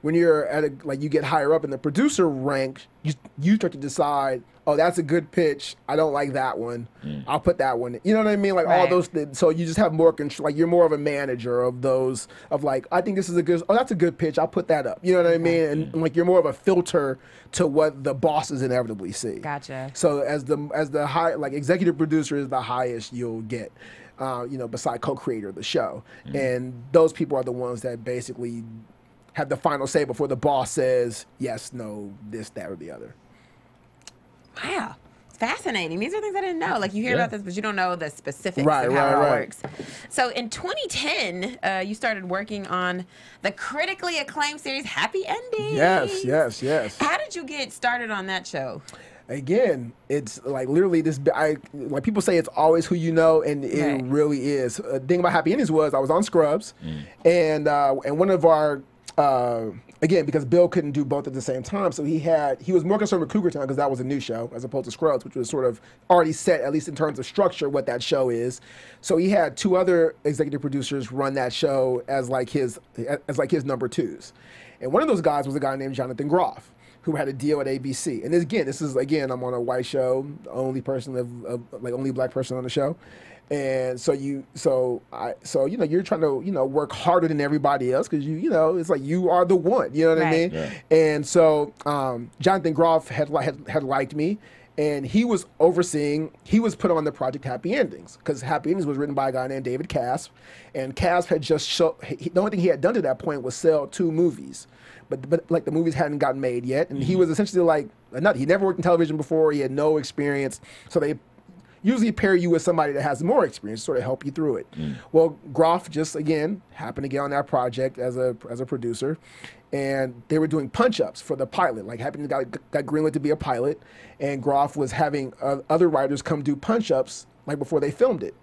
When you're at like you get higher up in the producer rank, you start to decide, oh, that's a good pitch. I don't like that one. I'll put that one. You know what I mean? Like all those things. So you just have more control. Like you're more of a manager of those, of like, I think this is that's a good pitch. I'll put that up. You know what I mean? And like you're more of a filter to what the bosses inevitably see. Gotcha. So as the high, like executive producer is the highest you'll get, beside co-creator of the show. And those people are the ones that basically have the final say before the boss says yes, no, this, that, or the other. Wow. It's fascinating. These are things I didn't know. Like you hear about this, but you don't know the specifics of how it all works. So in 2010, you started working on the critically acclaimed series Happy Endings. Yes. How did you get started on that show? Again, it's like literally this. Like people say, it's always who you know, and it really is. The thing about Happy Endings was I was on Scrubs, and one of our again, because Bill couldn't do both at the same time, so he was more concerned with Cougar Town because that was a new show as opposed to Scrubs, which was sort of already set, at least in terms of structure, what that show is. So he had 2 other executive producers run that show as like his number 2s, and one of those guys was a guy named Jonathan Groff. who had a deal at ABC. And this is I'm on a white show, the only person only black person on the show. And so you're trying to, work harder than everybody else because it's like you are the one, you know what I mean? Yeah. And so Jonathan Groff had liked me, and he was put on the project Happy Endings because Happy Endings was written by a guy named David Casp, and Casp had just the only thing he had done to that point was sell 2 movies. But like the movies hadn't gotten made yet, and he was essentially like he never worked in television before. He had no experience, so they usually pair you with somebody that has more experience to sort of help you through it. Well, Groff just happened to get on that project as a producer, and they were doing punch-ups for the pilot. Like happened to got greenlit to be a pilot, and Groff was having other writers come do punch-ups like before they filmed it,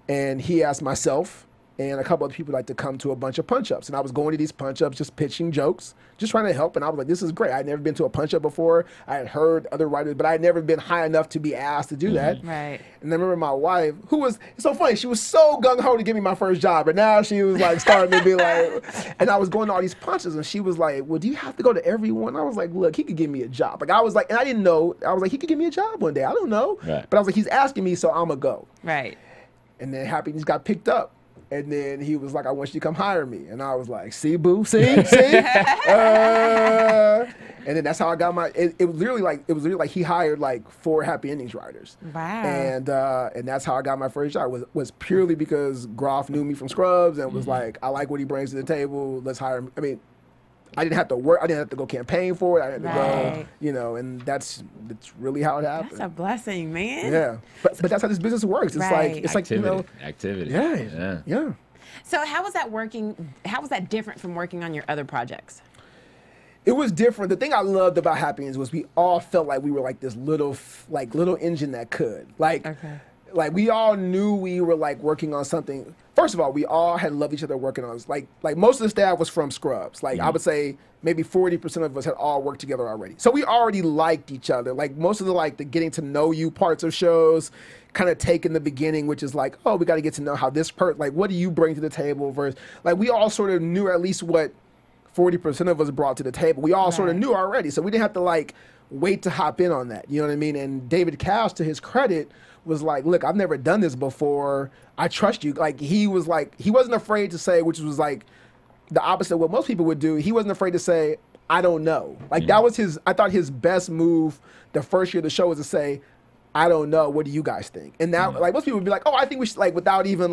and he asked myself and a couple of people like to come to a bunch of punch-ups. And I was going to these punch-ups, just pitching jokes, just trying to help. And I was like, this is great. I had never been to a punch-up before. I had heard other writers, but I had never been high enough to be asked to do that. Right. And I remember my wife, it's so funny, she was so gung-ho to give me my first job, but now she was like starting to be like, and I was going to all these punches, and she was like, well, do you have to go to every one? I was like, look, he could give me a job. Like I was like, and I didn't know, I was like, he could give me a job one day. I don't know. Right. But I was like, he's asking me, so I'm going to go. Right. And then Happiness got picked up. And then he was like, I want you to come hire me. And I was like, see, boo, see? And then that's how I got it was literally like he hired like 4 Happy Endings writers. Wow. And that's how I got my first job was purely because Groff knew me from Scrubs and was like, I like what he brings to the table. Let's hire him. I mean, I didn't have to work. I didn't have to go campaign for it. I had to go, and that's really how it happened. That's a blessing, man. Yeah, but that's how this business works. It's activity. Yeah. So how was that working? How was that different from working on your other projects? It was different. The thing I loved about Happy Endings was we all felt like we were like this little engine that could like we all knew we were like working on something. First of all, we all had loved each other working on this. Like most of the staff was from Scrubs. Like I would say maybe 40% of us had all worked together already. So we already liked each other. Like most of the getting to know you parts of shows kind of take in the beginning, which is like, oh, we got to get to know how this what do you bring to the table versus like we all sort of knew at least what 40% of us brought to the table. We all sort of knew already. So we didn't have to wait to hop in on that. You know what I mean? And David Cash, to his credit, was like, look, I've never done this before. I trust you. Like he wasn't afraid to say, which was like the opposite of what most people would do. He wasn't afraid to say, I don't know. Like that was I thought his best move the first year of the show was to say, I don't know. What do you guys think? And now most people would be like, oh, I think we should without even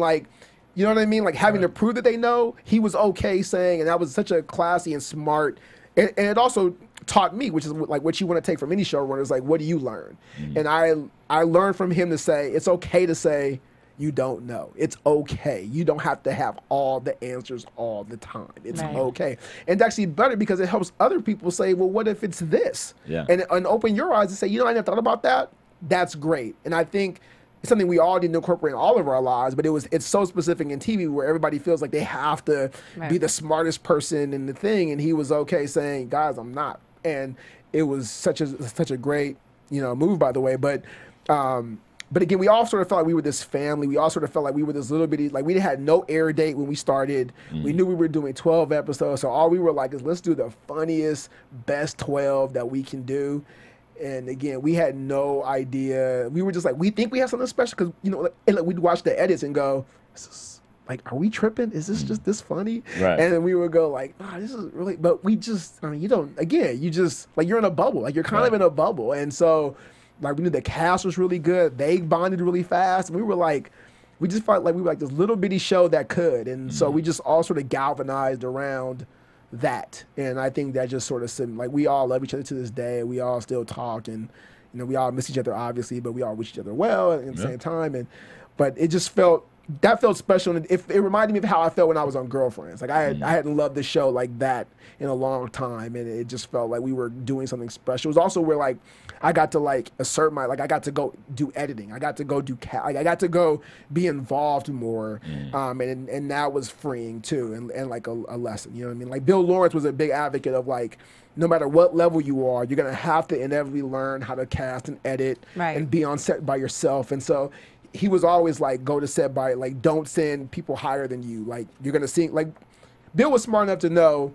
you know what I mean? Like having to prove that they know, he was okay saying, and that was such a classy and smart, and it also taught me, which is what you want to take from any showrunner, is what do you learn? And I learned from him to say, it's okay to say you don't know. It's okay. You don't have to have all the answers all the time. It's okay. And it's actually better because it helps other people say, well, what if it's this? Yeah. And open your eyes and say, I never thought about that. That's great. And I think it's something we all need to incorporate in all of our lives, but it's so specific in TV where everybody feels like they have to be the smartest person in the thing, and he was okay saying, guys, I'm not. And it was such a great, move, by the way. But again, we all sort of felt like we were this family. We all sort of felt like we were this little bitty, we had no air date when we started. We knew we were doing 12 episodes, so all we were like is let's do the funniest, best 12 that we can do. And again, we had no idea. We were just we think we have something special because, we'd watch the edits and go, is this, are we tripping? Is this just this funny? Right. And then we would go this is really, but we just, you don't, again, you just, you're in a bubble. You're kind of in a bubble. And so, we knew the cast was really good. They bonded really fast. And we were we just felt like we were this little bitty show that could. And so we just all sort of galvanized around that. And I think that just sort of we all love each other to this day. We all still talk, and we all miss each other obviously, but we all wish each other well at the same time. But it just felt special, and it reminded me of how I felt when I was on Girlfriends. I hadn't loved the show like that in a long time, and it just felt like we were doing something special. It was also where I got to assert my I got to go do editing. I got to go do I got to go be involved more, and that was freeing too, and a lesson. You know what I mean? Bill Lawrence was a big advocate of no matter what level you are, you're gonna have to inevitably learn how to cast and edit and be on set by yourself. And so he was always go to set by don't send people higher than you. You're gonna see Bill was smart enough to know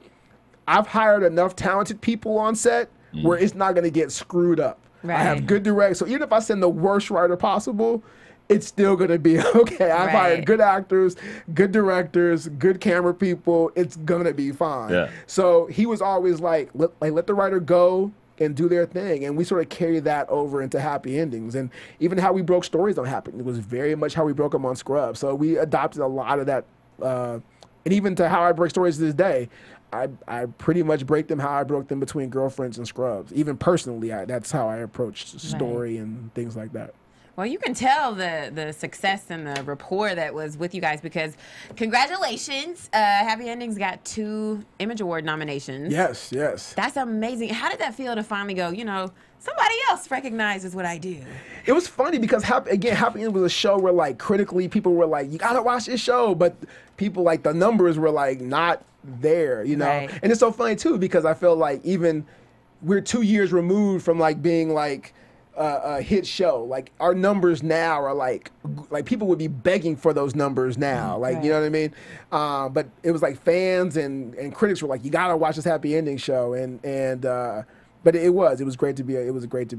I've hired enough talented people on set where it's not going to get screwed up. Right. I have good direct. So even if I send the worst writer possible, it's still going to be okay. I've hired good actors, good directors, good camera people. It's going to be fine. Yeah. So he was always like, let the writer go and do their thing. And we sort of carry that over into Happy Endings. And even how we broke stories on Happy Endings was very much how we broke them on Scrubs. So we adopted a lot of that. And even to how I break stories to this day, I pretty much break them how I broke them between Girlfriends and Scrubs. Even personally, that's how I approached story and things like that. Well, you can tell the success and the rapport that was with you guys, because congratulations, Happy Endings got 2 Image Award nominations. Yes, yes. That's amazing. How did that feel to finally go, somebody else recognizes what I do? It was funny because, Happy Endings was a show where, like, critically people were like, you gotta watch this show, but people, like, the numbers were, like, not there, Right. And it's so funny, too, because I feel like even we're 2 years removed from, like, being, like, a hit show. Like, our numbers now are like people would be begging for those numbers now. Like, you know what I mean? But it was like fans and critics were like, you gotta watch this Happy Ending show. But it was great to be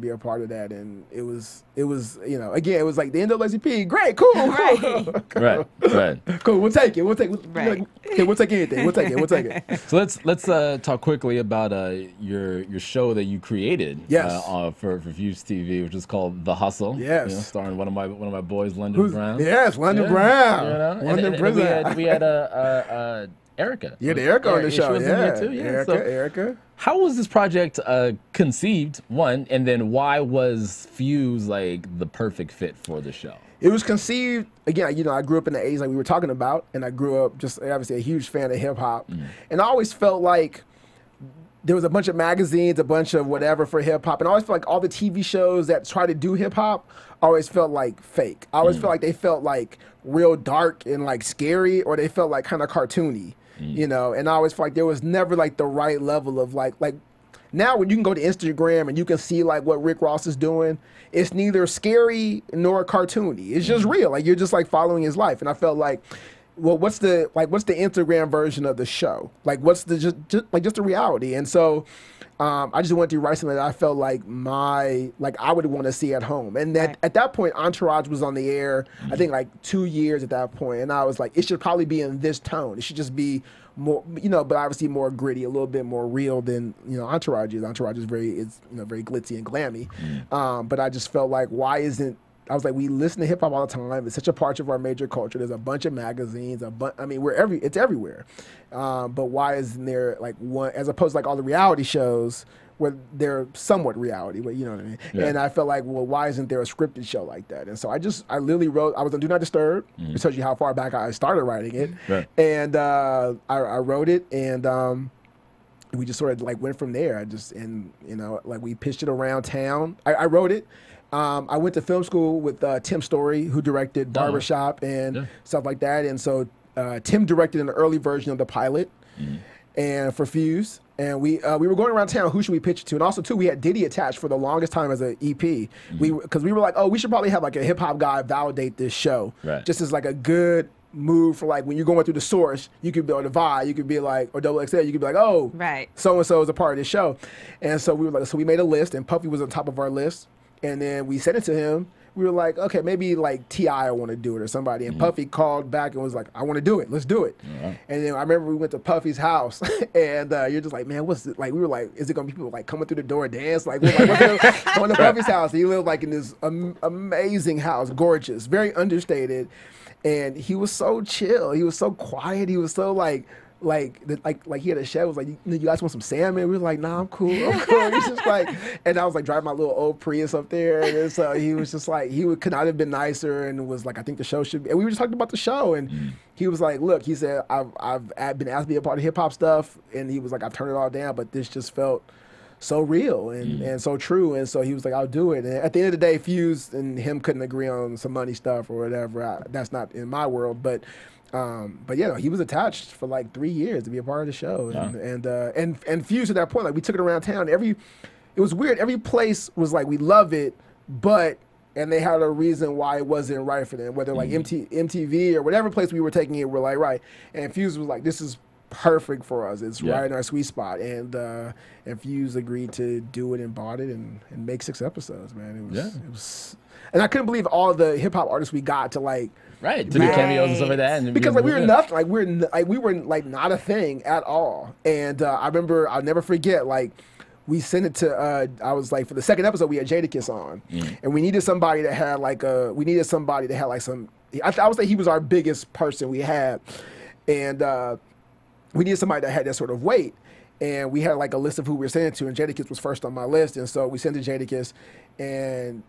a part of that. And it was again, it was like the NAACP, great, cool. Right. Cool, we'll take it. We'll take anything. We'll take it. So let's talk quickly about your show that you created for Fuse TV, which is called The Hustle. Yes. Starring one of my boys, London Brown. Yes, London Brown. London Brown. We had Erica. Yeah, the Erica on the show. She was in here too. Yeah. Erica. How was this project conceived, one, and then why was Fuse like the perfect fit for the show? It was conceived, again, I grew up in the 80s like we were talking about, and I grew up just obviously a huge fan of hip hop. And I always felt like there was a bunch of magazines, a bunch of whatever for hip hop, and I always felt like all the TV shows that try to do hip hop always felt like fake. I always felt like they felt like real dark and like scary, or they felt like kind of cartoony. And I always felt like there was never like the right level of like now when you can go to Instagram and you can see like what Rick Ross is doing, it's neither scary nor cartoony. It's just real. Like you're just like following his life. And I felt like, well, what's the Instagram version of the show? Like what's the just the reality? And so I just went to write something that I felt like I would want to see at home. And that at that point, Entourage was on the air, I think like 2 years at that point. And I was like, it should probably be in this tone. It should just be more, but obviously more gritty, a little bit more real than, Entourage is. Entourage is very glitzy and glammy. But I just felt like, I was like, we listen to hip hop all the time. It's such a part of our major culture. There's a bunch of magazines. It's everywhere. But why isn't there like one, as opposed to like all the reality shows where they're somewhat reality, but you know what I mean? Yeah. And I felt like, well, why isn't there a scripted show like that? And so I literally wrote, I was on Do Not Disturb, which tells you how far back I started writing it. Right. And I wrote it, and we just sort of like went from there. We pitched it around town. I wrote it. I went to film school with Tim Story, who directed Barbershop and stuff like that. And so Tim directed an early version of the pilot and for Fuse. And we were going around town, who should we pitch it to? And also, too, we had Diddy attached for the longest time as an EP. Because we were like, oh, we should probably have like a hip-hop guy validate this show. Right. Just as like a good move for like when you're going through the source, you could be on the Divide, you could be like, or Double XL, you could be like, oh, so-and-so is a part of this show. And so we were like, so we made a list, and Puffy was on top of our list. And then we sent it to him. We were like, okay, maybe like T.I. want to do it or somebody. And Puffy called back and was like, I want to do it. Let's do it. And then I remember we went to Puffy's house, and you're just like, man, what's it? Like, we were like, is it going to be people like coming through the door and dance? Like, what's going to Puffy's house? He lived like in this amazing house, gorgeous, very understated. And he was so chill. He was so quiet. He was so like he had a chef was like, you guys want some salmon? We were like, nah, I'm cool. He's just like, and I was like driving my little old Prius up there, and so he was just like, could not have been nicer, and was like, I think the show should be. And we were just talking about the show, and he was like, look, he said, I've been asked to be a part of hip hop stuff, and he was like, I've turned it all down, but this just felt so real and so true. And so he was like, I'll do it. And at the end of the day, Fuse and him couldn't agree on some money stuff or whatever. That's not in my world, but he was attached for like 3 years to be a part of the show. And Fuse at that point, like we took it around town. It was weird. Every place was like, we love it, and they had a reason why it wasn't right for them, whether like MTV or whatever place we were taking it, we're like, right. And Fuse was like, this is perfect for us. It's Yeah. right in our sweet spot. And Fuse agreed to do it and bought it and make 6 episodes, man. It was, and I couldn't believe all the hip hop artists we got to like. Right, to do cameos and stuff like that. And because like we were nothing, like we were like not a thing at all. And I remember, I'll never forget, like we sent it to. I was like, for the second episode, we had Jadakiss on, and we needed somebody that had like some. I would say he was our biggest person we had, and we needed somebody that had that sort of weight. And we had like a list of who we were sending to, and Jadakiss was first on my list, and so we sent to Jadakiss, and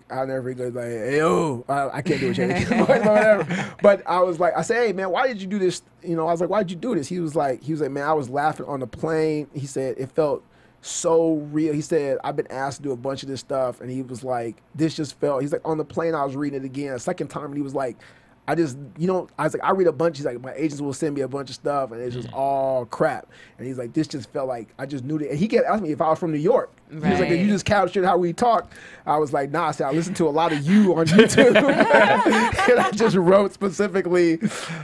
I'll never forget, like, hey, yo, I can't do a Jadakiss, whatever. But I was like, I said, hey man, why did you do this? You know, I was like, why did you do this? He was like, man, I was laughing on the plane. He said it felt so real. He said, I've been asked to do a bunch of this stuff, and he was like, this just felt. He's like, on the plane, I was reading it again a second time, and he was like, I was like, I read a bunch. He's like, my agents will send me a bunch of stuff, and it's just all crap. And he's like, this just felt like I just knew that. And he kept asking me if I was from New York. Right. He was like, if you just captured how we talk. I was like, nah. I said, I listened to a lot of you on YouTube. And I just wrote specifically,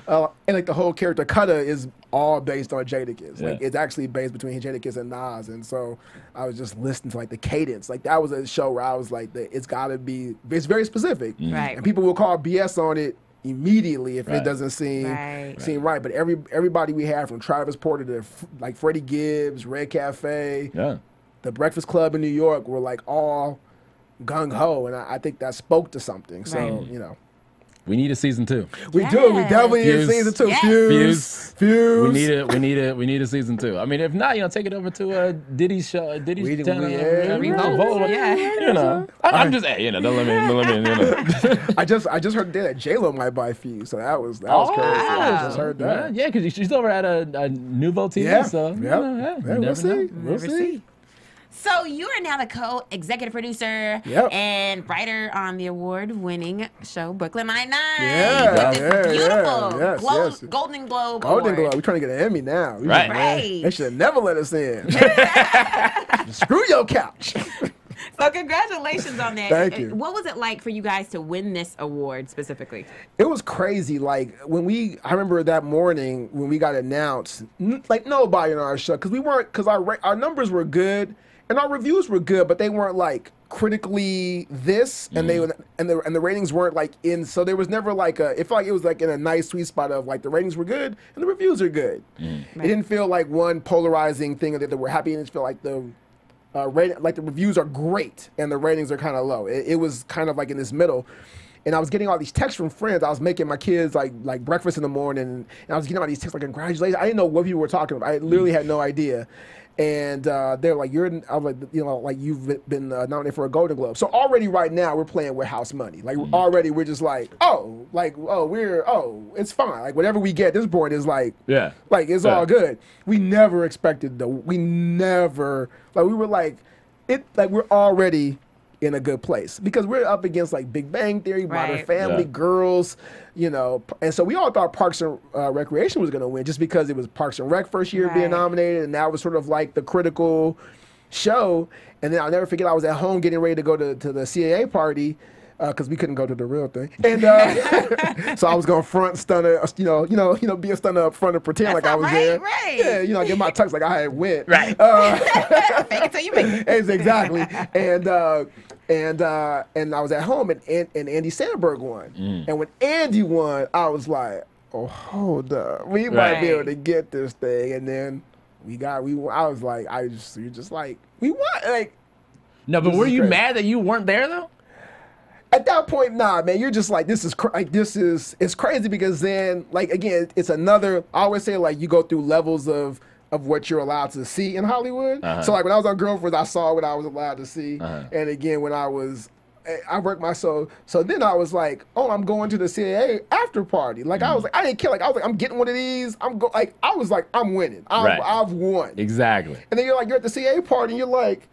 and like the whole character Cutter is all based on Jadakiss. Like it's actually based between Jadakiss and Nas. And so I was just listening to like the cadence. Like that was a show where I was like, it's gotta be. It's very specific. Right. And people will call BS on it immediately if it doesn't seem right. But everybody we had, from Travis Porter to like Freddie Gibbs, Red Cafe, the Breakfast Club in New York, were like all gung ho, and I think that spoke to something. So you know, we need a season 2. We do. We definitely need a season 2. Yes. Fuse. We need a season 2. I mean, if not, take it over to Diddy's show, Diddy's channel. Revolt. You know, I'm just, don't let me. I just heard that J-Lo might buy Fuse, so that was crazy. I just heard that. Yeah, because she's over at a Nouveau TV. Yeah. So We'll see. We'll see. So you are now the co-executive producer and writer on the award-winning show Brooklyn Nine-Nine. With this beautiful Golden Globe Award. We're trying to get an Emmy now. Right. They should have never let us in. Screw your couch. So congratulations on that. Thank you. What was it like for you guys to win this award specifically? It was crazy. Like I remember that morning when we got announced, like nobody on our show, because our numbers were good. And our reviews were good, but they weren't like critically this, and the ratings weren't like in. So there was never like it felt like it was like in a nice sweet spot of like the ratings were good and the reviews are good. It didn't feel like one polarizing thing that we're happy, and it felt like the the reviews are great and the ratings are kind of low. It was kind of like in this middle. And I was getting all these texts from friends. I was making my kids like breakfast in the morning, and I was getting all these texts like congratulations. I didn't know what people were talking about. I literally had no idea. And they're like, I was like, you've been nominated for a Golden Globe. So already right now we're playing with house money. Like already we're just like, it's fine. Like whatever we get at this point is like, like it's all good. We never expected we were like, we're already in a good place because we're up against like Big Bang Theory, Modern Family, Girls, and so we all thought Parks and Recreation was going to win just because it was Parks and Rec first year being nominated, and that was sort of like the critical show. And then I'll never forget, I was at home getting ready to go to the CAA party because we couldn't go to the real thing, and so I was going front stunner, be a stunner up front and pretend like I was there. Yeah, get my tux like I had went. Fake it till you make it. Exactly. And I was at home, and Andy Samberg won. And when Andy won, I was like, oh, hold up, we might be able to get this thing. And then I was like, you're just like, we won. Like, no, but were you mad that you weren't there though? At that point, nah, man, you're just like, it's crazy because then, like, again, it's another, I always say, like, you go through levels of what you're allowed to see in Hollywood. So, like, when I was on Girlfriends, I saw what I was allowed to see. And again, when I worked myself, so then I was like, oh, I'm going to the CAA after party. Like, I was like, I didn't care. Like, I was like, I'm getting one of these. I was like, I'm winning. I've won. Exactly. And then you're at the CAA party, and you're like,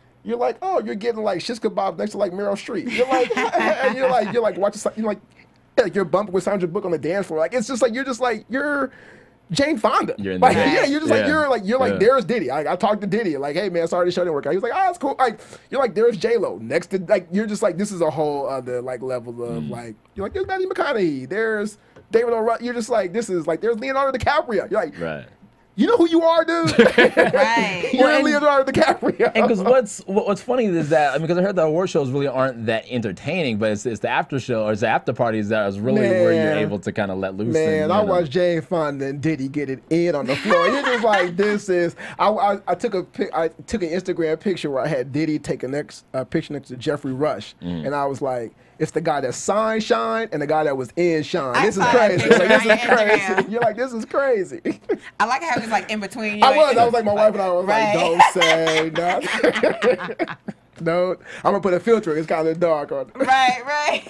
oh, you're getting like shish kebab next to like Meryl Streep. You're like, and you're like watching, you're bumping with Sandra Bullock on the dance floor. Like it's just like you're Jane Fonda. You're in like the you're just like you're like there's Diddy. I talked to Diddy like, hey man, sorry the show didn't work out. He was like, oh, that's cool. Like you're like there's J-Lo next to like you're just like this is a whole other like level of like you're like there's Matthew McConaughey. There's David O'Reilly. You're just like this is like there's Leonardo DiCaprio. You're like you know who you are, dude? Right. You're Leonardo DiCaprio. And because what's funny is that, I mean, because I heard the award shows really aren't that entertaining, but it's the after show or it's the after parties that is really where you're able to kind of let loose. Man, I watched Jane Fonda and Diddy get it in on the floor. You're just like, this is. I took an Instagram picture where I had Diddy take a picture next to Jeffrey Rush, and I was like, it's the guy that signed Shine and the guy that was in Shine. This is crazy. Like, this is crazy. You're like, this is crazy. I like how he was like in between. I was like, my wife and I was like, don't say nothing. No, I'm gonna put a filter. It's kind of dark on it. Right.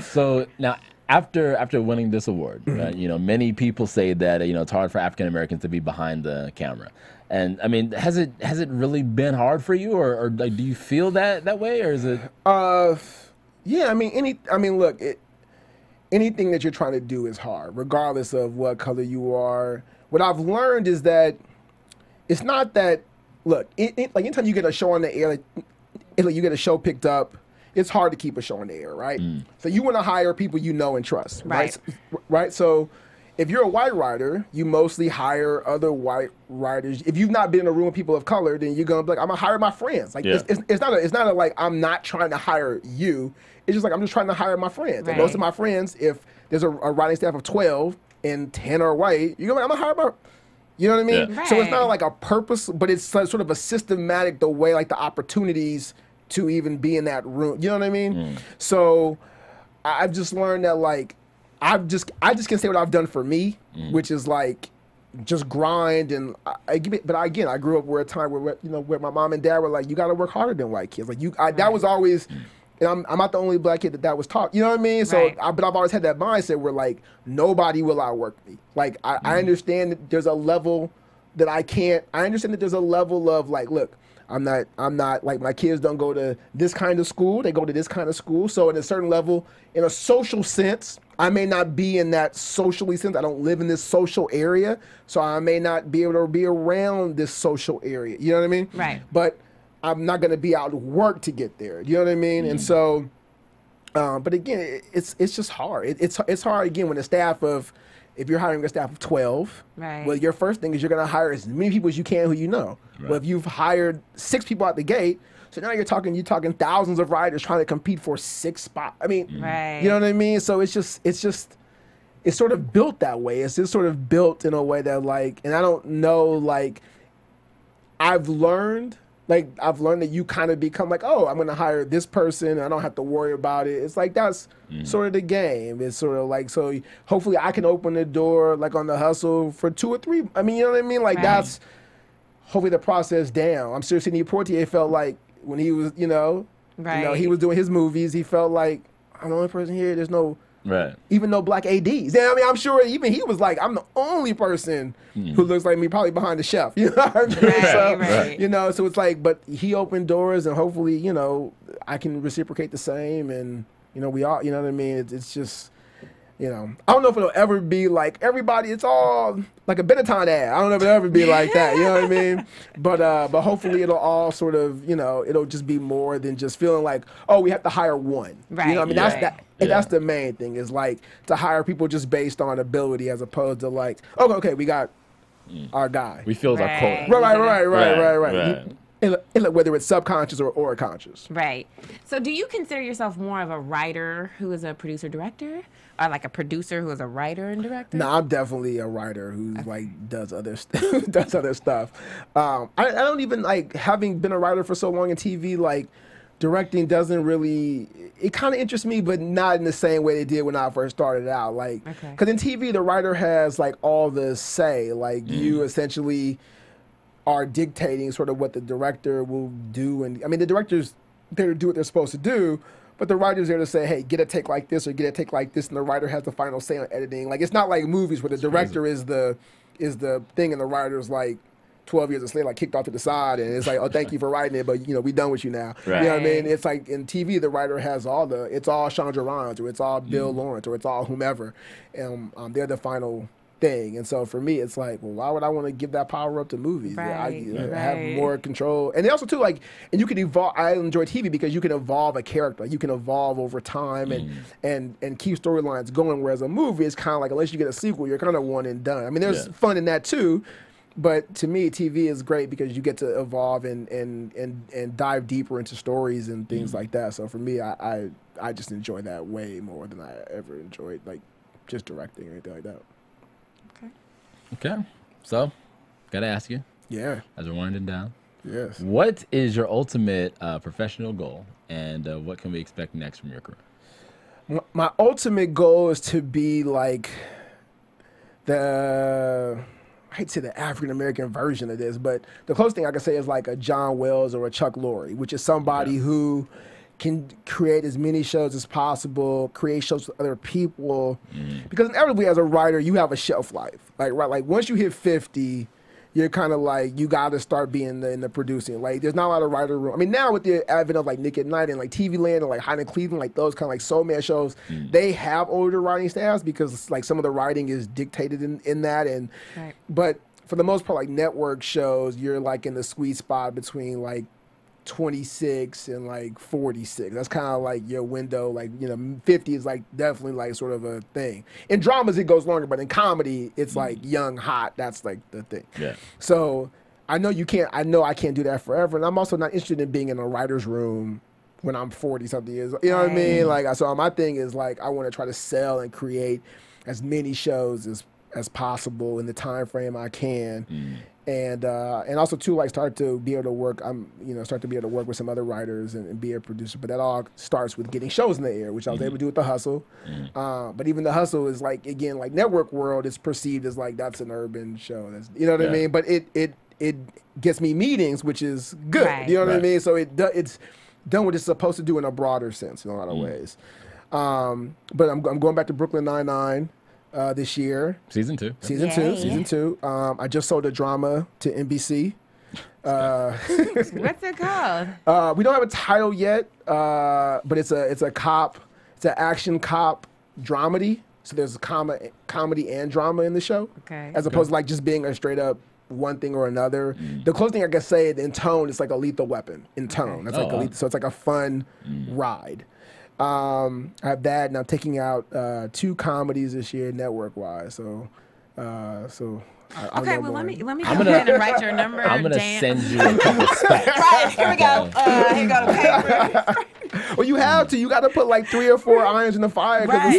So now, after winning this award, you know, many people say that it's hard for African Americans to be behind the camera. And I mean, has it really been hard for you, or like, do you feel that way, or is it? Yeah, I mean, look, anything that you're trying to do is hard, regardless of what color you are. What I've learned is that it's not that. Look, like anytime you get a show on the air, like you get a show picked up, it's hard to keep a show on the air, right? So you want to hire people you know and trust, right? Right. So if you're a white writer, you mostly hire other white writers. If you've not been in a room with people of color, then you're gonna be like, I'm gonna hire my friends. Like it's not a like I'm not trying to hire you. It's just like I'm just trying to hire my friends. Right. And most of my friends, if there's a writing staff of 12 and 10 are white, you're gonna be like, I'm gonna hire my. You know what I mean? Yeah. So it's not like a purpose, but it's sort of a systematic, the way like the opportunities to even be in that room. You know what I mean? So I've just learned that like I just can say what I've done for me, which is like just grind. And but again, I grew up where a time where my mom and dad were like, you got to work harder than white kids. Like that was always. And I'm not the only black kid that was taught. You know what I mean? So, but I've always had that mindset where like nobody will outwork me. Like I understand that there's a level that I can't. I understand that there's a level of like, look, I'm not like my kids don't go to this kind of school. They go to this kind of school. So in a certain level, in a social sense, I may not be in that socially sense. I don't live in this social area, so I may not be able to be around this social area. You know what I mean? Right. But I'm not going to be out of work to get there. You know what I mean? And so, but again, it's just hard. It's hard again when a staff of, if you're hiring a staff of 12, well, your first thing is you're going to hire as many people as you can who you know. Well, if you've hired 6 people out the gate, so now you're talking thousands of writers trying to compete for 6 spots. I mean, you know what I mean? So it's sort of built that way. It's just sort of built in a way that like, and I don't know, like, I've learned that you kind of become like, oh, I'm going to hire this person. I don't have to worry about it. It's like that's sort of the game. It's sort of like, so hopefully I can open the door like on The Hustle for 2 or 3. I mean, you know what I mean? Like that's hopefully the process down. I'm sure Sidney Poitier felt like when he was, he was doing his movies, he felt like, I'm the only person here. There's no, even no black ADs. Yeah, I mean, I'm sure even he was like, I'm the only person who looks like me, probably behind the chef. You know what I mean? So it's like, but he opened doors, and hopefully, I can reciprocate the same, and we all, you know what I mean? It's just, I don't know if it'll ever be like everybody. It's all like a Benetton ad. I don't know if it'll ever be like that. You know what I mean? But hopefully it'll all sort of, it'll just be more than just feeling like, oh, we have to hire one. Right. You know what I mean? That's that. And that's the main thing, is like to hire people just based on ability, as opposed to like, okay, we got our guy. We filled our quota. Right. And whether it's subconscious or conscious. Right. So do you consider yourself more of a writer who is a producer-director, or like a producer who is a writer and director? No, I'm definitely a writer who like does other stuff. I don't even like, having been a writer for so long in TV, like directing doesn't really, it kind of interests me, but not in the same way they did when I first started out. Like, because in TV, the writer has like all the say. Like you essentially are dictating sort of what the director will do. And I mean, the director's there to do what they're supposed to do, but the writer's there to say, hey, get a take like this or get a take like this, and the writer has the final say on editing. Like, it's not like movies where the director is the thing and the writer's like 12 years a slave, like kicked off to the side, and it's like, oh, thank you for writing it, but we done with you now. You know what I mean? It's like in TV, the writer has it's all Chandra Rhimes, or it's all Bill Lawrence, or it's all whomever, and they're the final thing. And so for me, it's like, well, why would I want to give that power up to movies? I have more control. And they also too, like, and you can evolve. I enjoy TV because you can evolve a character. You can evolve over time and keep storylines going. Whereas a movie is kind of like, unless you get a sequel, you're kind of one and done. I mean, there's fun in that too. But to me, TV is great because you get to evolve and dive deeper into stories and things like that. So for me, I just enjoy that way more than I ever enjoyed like just directing or anything like that. Okay. So, gotta ask you. Yeah. As we're winding down. Yes. What is your ultimate professional goal, and what can we expect next from your career? My ultimate goal is to be like I hate to say the African American version of this, but the closest thing I can say is like a John Wells or a Chuck Lorre, which is somebody who can create as many shows as possible, create shows with other people. Because inevitably as a writer, you have a shelf life. Like once you hit 50, you're kind of like, you got to start being in the producing. Like there's not a lot of writer room. I mean, now with the advent of like Nick at Night and like TV Land and like High in Cleveland, like those kind of like Soul Man shows, they have older writing staffs because like some of the writing is dictated in that. And but for the most part, like network shows, you're like in the sweet spot between like 26 and like 46. That's kind of like your window. Like, you know, 50 is like definitely like sort of a thing. In dramas it goes longer, but in comedy it's like young, hot. That's like the thing. Yeah. So I know I can't do that forever, and I'm also not interested in being in a writer's room when I'm 40 something years. You know what I mean? Like, so my thing is like I want to try to sell and create as many shows as possible in the time frame I can. And also too, like start to be able to work with some other writers and be a producer. But that all starts with getting shows in the air, which I was able to do with The Hustle. But even The Hustle is like, again, like network world is perceived as like that's an urban show. That's, you know what I mean? But it gets me meetings, which is good. You know what I mean? So it's done what it's supposed to do in a broader sense in a lot of ways. But I'm going back to Brooklyn Nine-Nine. This year. Season 2. I just sold a drama to NBC. What's it called? We don't have a title yet, but it's an action cop dramedy. So there's comedy and drama in the show. Okay. As opposed to like just being a straight up one thing or another. The closest thing I can say in tone is like a Lethal Weapon in tone. That's so it's like a fun ride. I have that, and I'm taking out 2 comedies this year, network-wise. So okay, well, let me go ahead and write your number. I'm gonna send you a couple specs. Right, here we go. Here you go, the paper. Well, you have to. You got to put like 3 or 4 irons in the fire because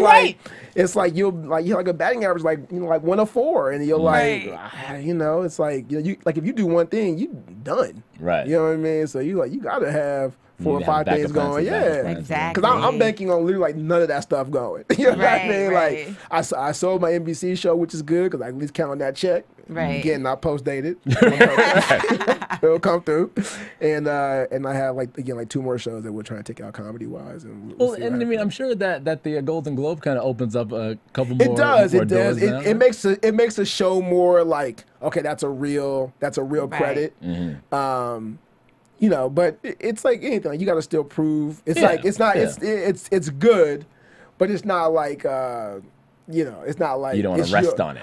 it's like you're like a batting average like 104, and you're like it's like you like if you do one thing, you done. Right. You know what I mean? So you gotta have 4 or 5 things going. Exactly. Because I'm banking on literally like none of that stuff going. You know what I mean? Like I sold my NBC show, which is good because I at least count on that check. Right. Again, not post dated. It'll come through. And I have like 2 more shows that we're trying to take out comedy wise. And we'll and I mean, I'm sure that the Golden Globe kind of opens up a couple more. It does. It makes a show more like, okay, that's a real credit. You know, but it's like anything. Like, you got to still prove. It's like it's not. It's good, but it's not like it's not like you don't want to rest on it.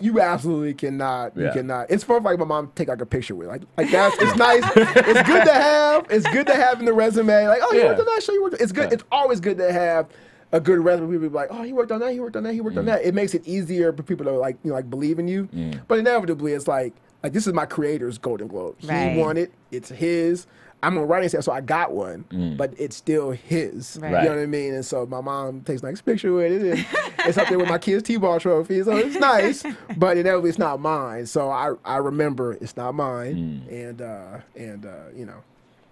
You absolutely cannot. You cannot. It's fun. Like my mom take like a picture with like that's it's nice. It's good to have. It's good to have in the resume. Like you worked on that show. You worked. It's good. It's always good to have a good resume. People be like, oh, he worked on that. He worked on that. He worked on that. It makes it easier for people to like believe in you. But inevitably, it's like this is my creator's Golden Globe. He won it. It's his. I'm on writing staff, so I got one, but it's still his. Right. You know what I mean? And so my mom takes a nice picture with it, and it's up there with my kid's T-ball trophy. So it's nice, but inevitably it's not mine. So I remember it's not mine, and you know.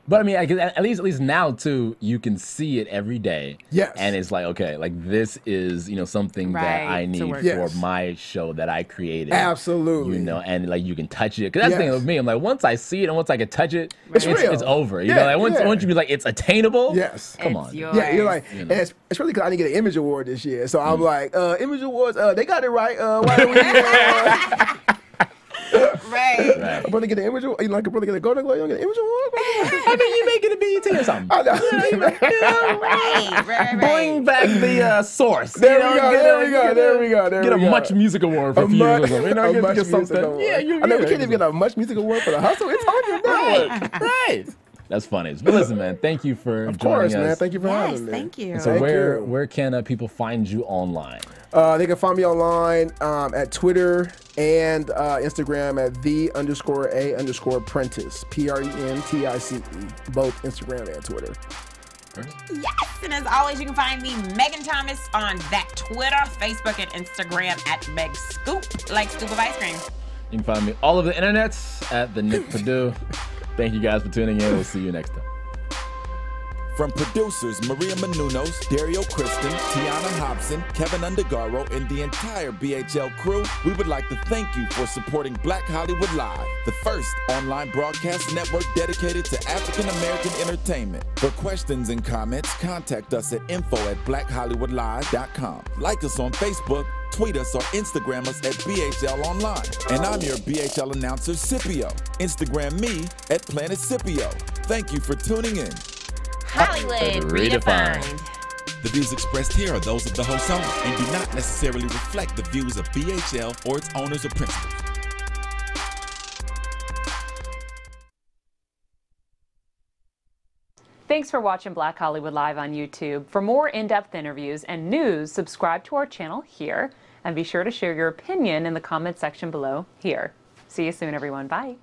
But I mean, at least now too, you can see it every day. Yes. And it's like, okay, like this is something that I need for my show that I created. Absolutely. And like you can touch it. Because that's the thing with me. I'm like, once I see it and once I can touch it, it's over. You know, like once you be like, it's attainable. Yes. Come on. Yours. Yeah, you're like, and especially because I didn't get an Image Award this year, so I'm like, Image Awards, they got it right. Why do we? Right. A brother get an image award. You like a brother get a Golden Globe, you don't get an image award? I think you make it a BET or something. I know. Right. Bring back the source. There we go. Get a Much Music Award for a few years or something. You know, get something. Yeah, I know we can't even get a Much Music Award for the hustle. It's on your network. Right. That's funny. But listen, man, thank you for joining us. Of course, man. Thank you for having me. Thank you. So where can people find you online? They can find me online at Twitter and Instagram at _A_Prentice, Prentice, both Instagram and Twitter. Yes, and as always, you can find me, Megan Thomas, on that Twitter, Facebook, and Instagram at Meg Scoop, like scoop of ice cream. You can find me all over the internets at the Nick Perdue. Thank you guys for tuning in. We'll see you next time. From producers Maria Menounos, Dario Kristen, Tiana Hobson, Kevin Undergaro, and the entire BHL crew, we would like to thank you for supporting Black Hollywood Live, the first online broadcast network dedicated to African American entertainment. For questions and comments, contact us at info@blackhollywoodlive.com. Like us on Facebook, tweet us or Instagram us at BHL Online. And I'm your BHL announcer, Scipio. Instagram me at Planet Scipio. Thank you for tuning in. Hollywood Redefined. The views expressed here are those of the host only and do not necessarily reflect the views of BHL or its owners or principals. Thanks for watching Black Hollywood Live on YouTube. For more in-depth interviews and news, subscribe to our channel here, and be sure to share your opinion in the comment section below here. See you soon, everyone. Bye.